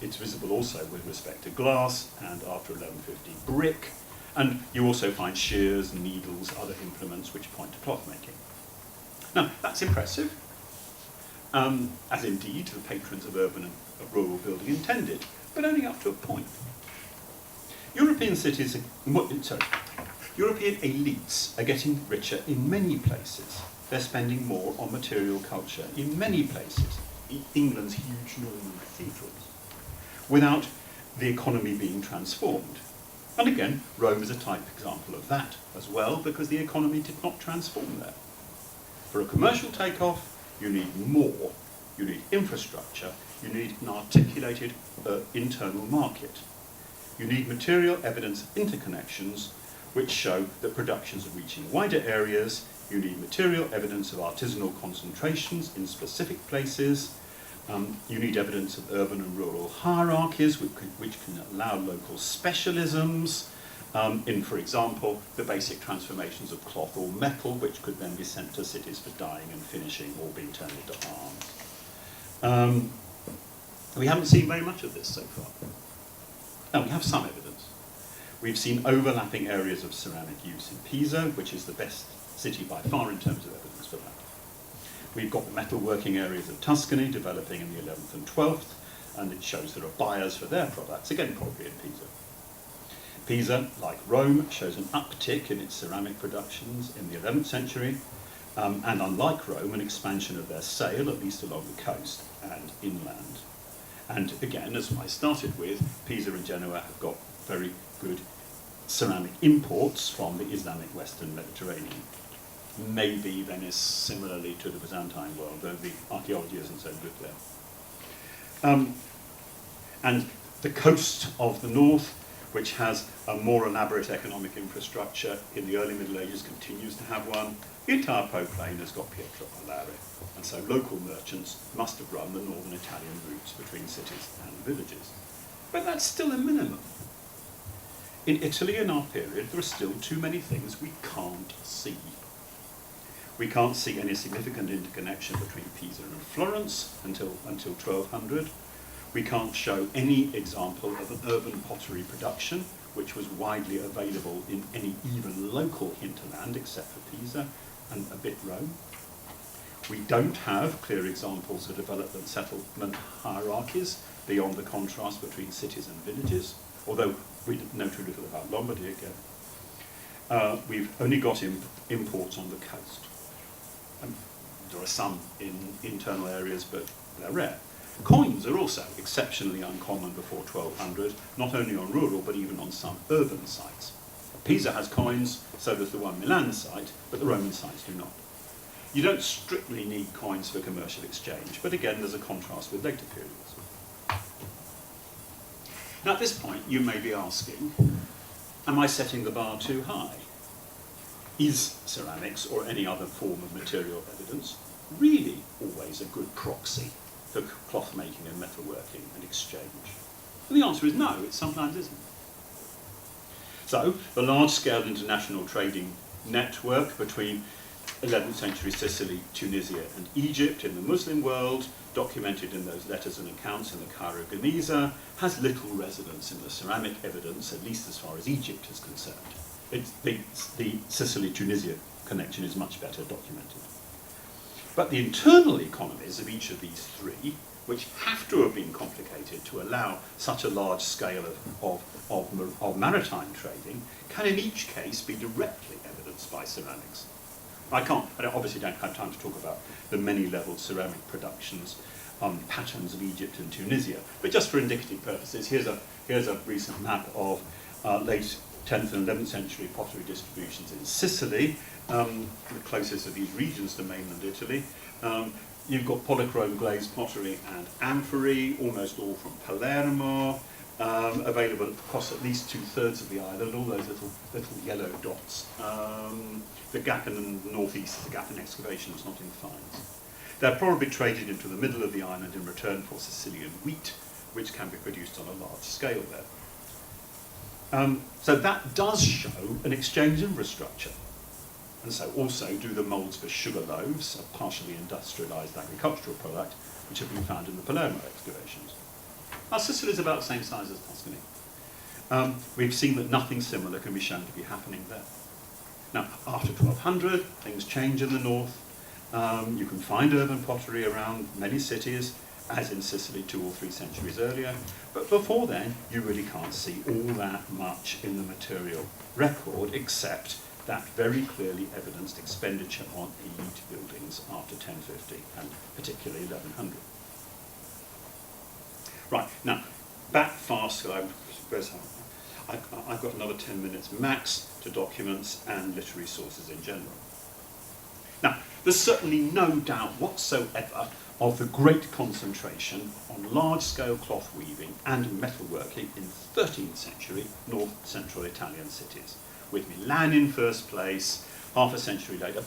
It's visible also with respect to glass and after 1150 brick. And you also find shears, needles, other implements which point to cloth making. Now, that's impressive, as indeed the patrons of urban and rural building intended, but only up to a point. European elites are getting richer in many places. They're spending more on material culture in many places, England's huge Norman cathedrals, without the economy being transformed. And again, Rome is a type example of that as well, because the economy did not transform there. For a commercial takeoff, you need more. You need infrastructure. You need an articulated internal market. You need material evidence of interconnections, which show that productions are reaching wider areas. You need material evidence of artisanal concentrations in specific places. You need evidence of urban and rural hierarchies, which can allow local specialisms in, for example, the basic transformations of cloth or metal, which could then be sent to cities for dyeing and finishing or being turned into arms. We haven't seen very much of this so far. Now, we have some evidence. We've seen overlapping areas of ceramic use in Pisa, which is the best city by far in terms of evidence for that. We've got the metalworking areas of Tuscany developing in the 11th and 12th, and it shows there are buyers for their products, again probably in Pisa. Pisa, like Rome, shows an uptick in its ceramic productions in the 11th century, and unlike Rome, an expansion of their sale, at least along the coast and inland. And again, as I started with, Pisa and Genoa have got very good ceramic imports from the Islamic Western Mediterranean. Maybe Venice similarly to the Byzantine world, though the archaeology isn't so good there. And the coast of the north, which has a more elaborate economic infrastructure in the early Middle Ages, continues to have one. The entire Po Plain has got Pietro Malare, and so local merchants must have run the northern Italian routes between cities and villages. But that's still a minimum. In Italy in our period, there are still too many things we can't see. We can't see any significant interconnection between Pisa and Florence until 1200. We can't show any example of an urban pottery production, which was widely available in any even local hinterland except for Pisa and a bit Rome. We don't have clear examples of development settlement hierarchies beyond the contrast between cities and villages, although we know too little about Lombardy again. We've only got imports on the coast. There are some in internal areas, but they're rare. Coins are also exceptionally uncommon before 1200, not only on rural, but even on some urban sites. Pisa has coins, so does the one Milan site, but the Roman sites do not. You don't strictly need coins for commercial exchange, but again, there's a contrast with later periods. Now, at this point, you may be asking, am I setting the bar too high? Is ceramics or any other form of material evidence really always a good proxy for cloth making and metalworking and exchange? And the answer is no, it sometimes isn't. So, the large-scale international trading network between 11th century Sicily, Tunisia and Egypt in the Muslim world, documented in those letters and accounts in the Cairo Geniza, has little resonance in the ceramic evidence, at least as far as Egypt is concerned. The Sicily-Tunisia connection is much better documented. But the internal economies of each of these three, which have to have been complicated to allow such a large scale of maritime trading, can in each case be directly evidenced by ceramics. I obviously don't have time to talk about the many-leveled ceramic productions, patterns of Egypt and Tunisia, but just for indicative purposes, here's a recent map of late 10th and 11th century pottery distributions in Sicily, the closest of these regions to mainland Italy. You've got polychrome glazed pottery and amphory, almost all from Palermo, available across at least 2/3 of the island, all those little yellow dots. The gap in the northeast is the gap in excavations, not in finds. They're probably traded into the middle of the island in return for Sicilian wheat, which can be produced on a large scale there. So that does show an exchange infrastructure. And so also do the moulds for sugar loaves, a partially industrialised agricultural product, which have been found in the Palermo excavations. Now, Sicily is about the same size as Tuscany. We've seen that nothing similar can be shown to be happening there. Now, after 1200, things change in the north. You can find urban pottery around many cities, as in Sicily 2 or 3 centuries earlier. But before then, you really can't see all that much in the material record, except that very clearly evidenced expenditure on elite buildings after 1050, and particularly 1100. Right, now, back fast, I've got another 10 minutes max to documents and literary sources in general. Now, there's certainly no doubt whatsoever of the great concentration on large-scale cloth weaving and metalworking in 13th century north-central Italian cities, with Milan in first place, half a century later,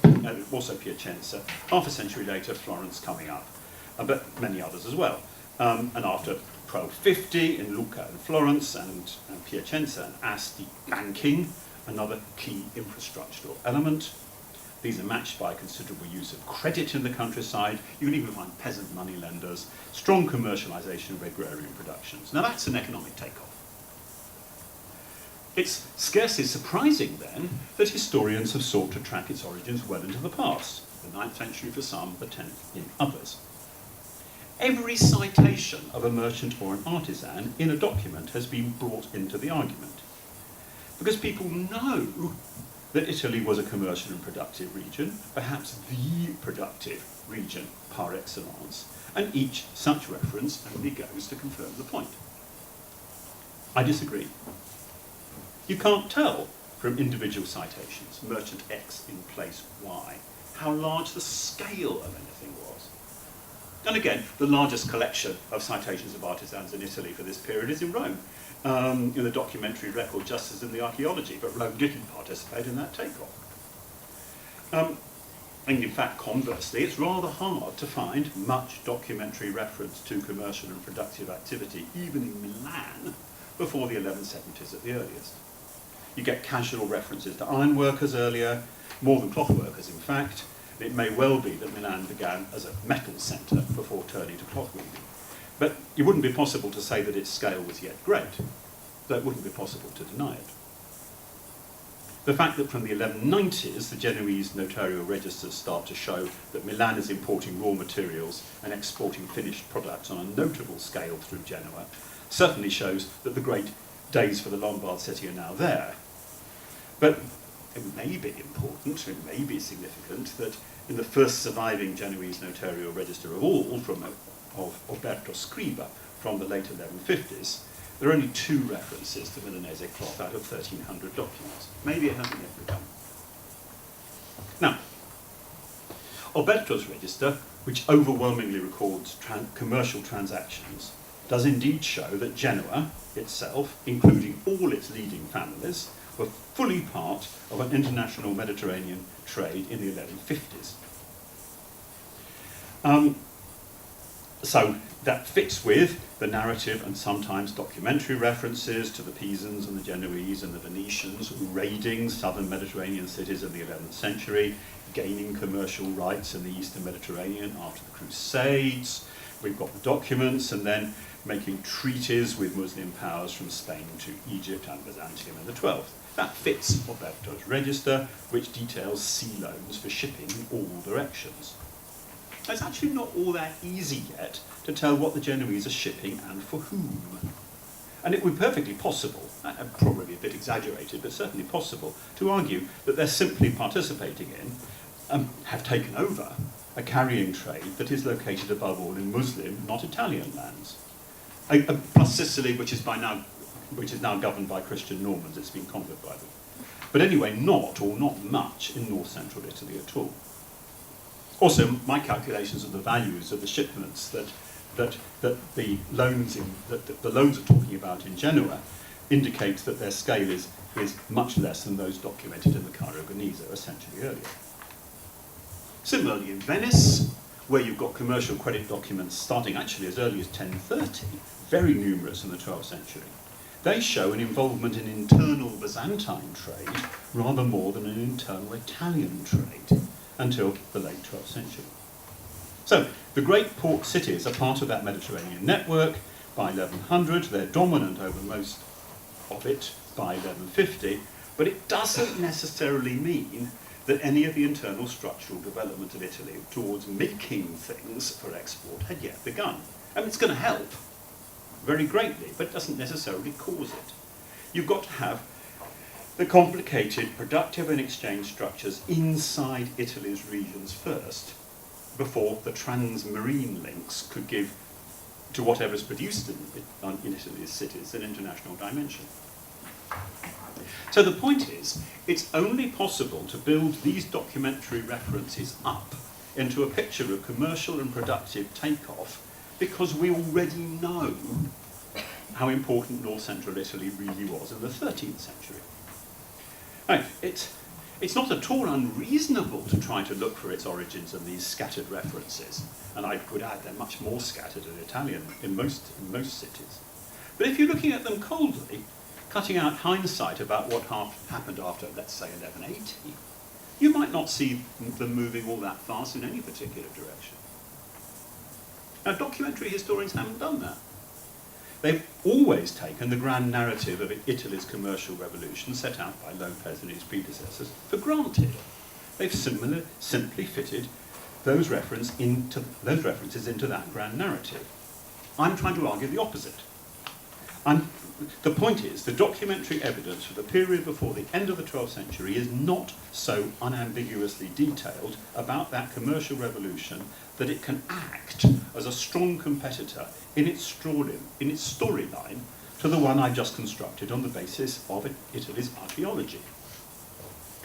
also Piacenza, half a century later Florence coming up, but many others as well. And after 1250 in Lucca and Florence and Piacenza and Asti, banking, another key infrastructural element. These are matched by considerable use of credit in the countryside. You can even find peasant money lenders, strong commercialisation of agrarian productions. Now that's an economic takeoff. It's scarcely surprising then that historians have sought to track its origins well into the past, the 9th century for some, the 10th in others. Every citation of a merchant or an artisan in a document has been brought into the argument, because people know that Italy was a commercial and productive region, perhaps the productive region par excellence, and each such reference only goes to confirm the point. I disagree. You can't tell from individual citations, merchant X in place Y, how large the scale of anything was. And again, the largest collection of citations of artisans in Italy for this period is in Rome, in the documentary record just as in the archaeology, but Rome didn't participate in that takeoff. And in fact, conversely, it's rather hard to find much documentary reference to commercial and productive activity, even in Milan, before the 1170s at the earliest. You get casual references to ironworkers earlier, more than clothworkers in fact. It may well be that Milan began as a metal centre before turning to cloth weaving. But it wouldn't be possible to say that its scale was yet great, though it wouldn't be possible to deny it. The fact that from the 1190s the Genoese notarial registers start to show that Milan is importing raw materials and exporting finished products on a notable scale through Genoa certainly shows that the great days for the Lombard city are now there. But it may be important, it may be significant, that in the first surviving Genoese notarial register of all, of Alberto Scriba, from the late 1150s, there are only 2 references to Milanese cloth out of 1,300 documents. Maybe it hasn't yet begun. Now, Alberto's register, which overwhelmingly records commercial transactions, does indeed show that Genoa itself, including all its leading families, were fully part of an international Mediterranean trade in the 1150s. So that fits with the narrative and sometimes documentary references to the Pisans and the Genoese and the Venetians raiding southern Mediterranean cities in the 11th century, gaining commercial rights in the eastern Mediterranean after the Crusades. We've got the documents, and then making treaties with Muslim powers from Spain to Egypt and Byzantium in the 12th. That fits Alberto's register, which details sea loans for shipping in all directions. it's actually not all that easy yet to tell what the Genoese are shipping and for whom. And it would be perfectly possible, probably a bit exaggerated, but certainly possible, to argue that they're simply participating in, have taken over, a carrying trade that is located above all in Muslim, not Italian lands. Plus Sicily, which is now governed by Christian Normans, it's been conquered by them. But anyway, not much in north-central Italy at all. Also, my calculations of the values of the shipments that the loans are talking about in Genoa indicate that their scale is much less than those documented in the Caro Organizzo a century earlier. Similarly, in Venice, where you've got commercial credit documents starting actually as early as 1030, very numerous in the 12th century, they show an involvement in internal Byzantine trade rather more than an internal Italian trade until the late 12th century. So, the great port cities are part of that Mediterranean network. By 1100, they're dominant over most of it by 1150, but it doesn't necessarily mean that any of the internal structural development of Italy towards making things for export had yet begun. I mean, it's going to help very greatly, but it doesn't necessarily cause it. You've got to have the complicated productive and exchange structures inside Italy's regions first, before the transmarine links could give to whatever's produced in Italy's cities an international dimension. So the point is, it's only possible to build these documentary references up into a picture of commercial and productive takeoff because we already know how important north-central Italy really was in the 13th century. Right, it's not at all unreasonable to try to look for its origins in these scattered references, and I would add they're much more scattered in Italian in most cities. But if you're looking at them coldly, cutting out hindsight about what happened after, let's say, 1180, you might not see them moving all that fast in any particular direction. Now, documentary historians haven't done that. They've always taken the grand narrative of Italy's commercial revolution set out by Lopez and his predecessors for granted. They've simply fitted those references into that grand narrative. I'm trying to argue the opposite. The point is, the documentary evidence for the period before the end of the 12th century is not so unambiguously detailed about that commercial revolution that it can act as a strong competitor in its storyline to the one I just constructed on the basis of Italy's archaeology,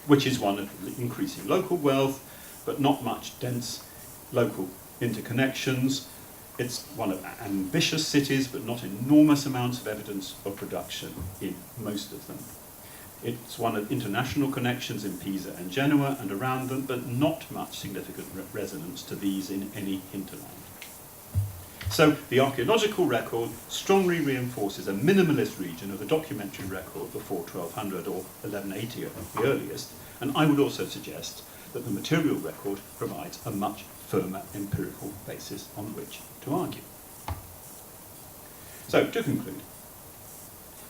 which is one of increasing local wealth, but not much dense local interconnections. It's one of ambitious cities, but not enormous amounts of evidence of production in most of them. It's one of international connections in Pisa and Genoa and around them, but not much significant resonance to these in any hinterland. So the archaeological record strongly reinforces a minimalist region of the documentary record before 1200 or 1180 at the earliest, and I would also suggest that the material record provides a much firmer empirical basis on which to argue. So, to conclude,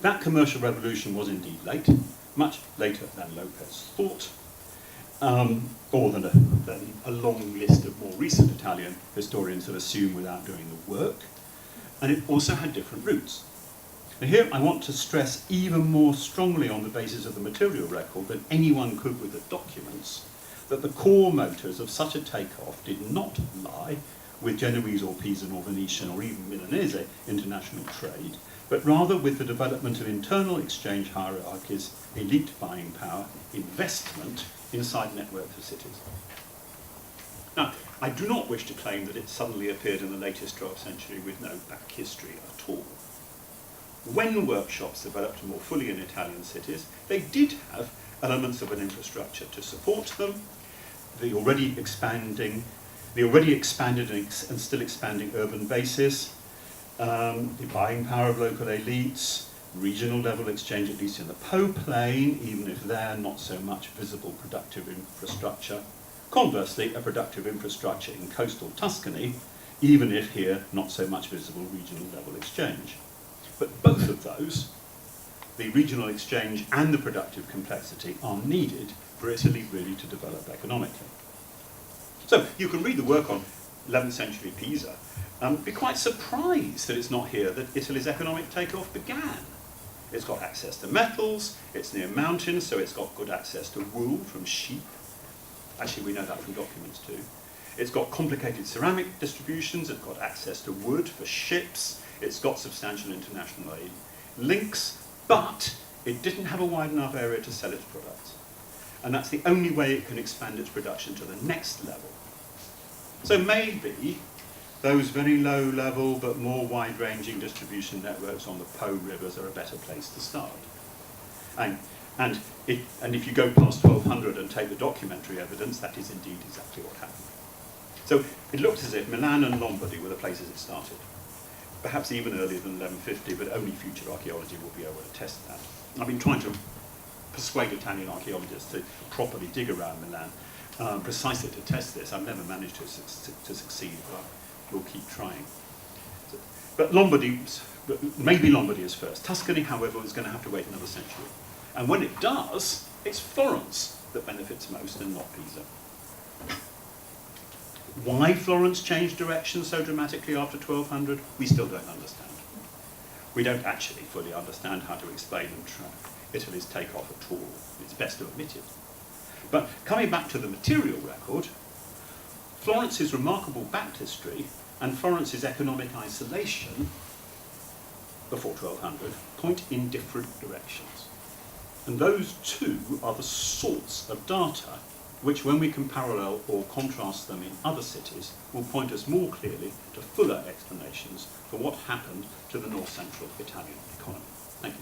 that commercial revolution was indeed late, much later than Lopez thought, or than a long list of more recent Italian historians have assumed without doing the work, and it also had different roots. Now here I want to stress even more strongly on the basis of the material record than anyone could with the documents, that the core motors of such a takeoff did not lie with Genoese or Pisan or Venetian or even Milanese international trade, but rather with the development of internal exchange hierarchies, elite buying power, investment inside networks of cities. Now, I do not wish to claim that it suddenly appeared in the latest 12th century with no back history at all. When workshops developed more fully in Italian cities, they did have elements of an infrastructure to support them, the already expanded and still expanding urban basis, the buying power of local elites, regional level exchange, at least in the Po plain, even if there not so much visible productive infrastructure. Conversely, a productive infrastructure in coastal Tuscany, even if here not so much visible regional level exchange. But both of those, the regional exchange and the productive complexity, are needed for Italy really to develop economically. So you can read the work on 11th century Pisa, be quite surprised that it's not here that Italy's economic takeoff began. It's got access to metals, it's near mountains, so it's got good access to wool from sheep. Actually, we know that from documents too. It's got complicated ceramic distributions, it's got access to wood for ships, it's got substantial international aid links, but it didn't have a wide enough area to sell its products. And that's the only way it can expand its production to the next level. So maybe those very low level but more wide-ranging distribution networks on the Po rivers are a better place to start. And if you go past 1200 and take the documentary evidence, that is indeed exactly what happened. So it looks as if Milan and Lombardy were the places it started. Perhaps even earlier than 1150, but only future archaeology will be able to test that. I've been trying to persuade Italian archaeologists to properly dig around Milan precisely to test this. I've never managed to succeed, but we'll keep trying. But maybe Lombardy is first. Tuscany, however, is going to have to wait another century. And when it does, it's Florence that benefits most and not Pisa. Why Florence changed direction so dramatically after 1200, we still don't understand. We don't actually fully understand how to explain and track Italy's takeoff at all. It's best to omit it. But coming back to the material record, Florence's remarkable baptistry and Florence's economic isolation before 1200 point in different directions. And those two are the sorts of data which, when we can parallel or contrast them in other cities, will point us more clearly to fuller explanations for what happened to the north central Italian economy. Thank you.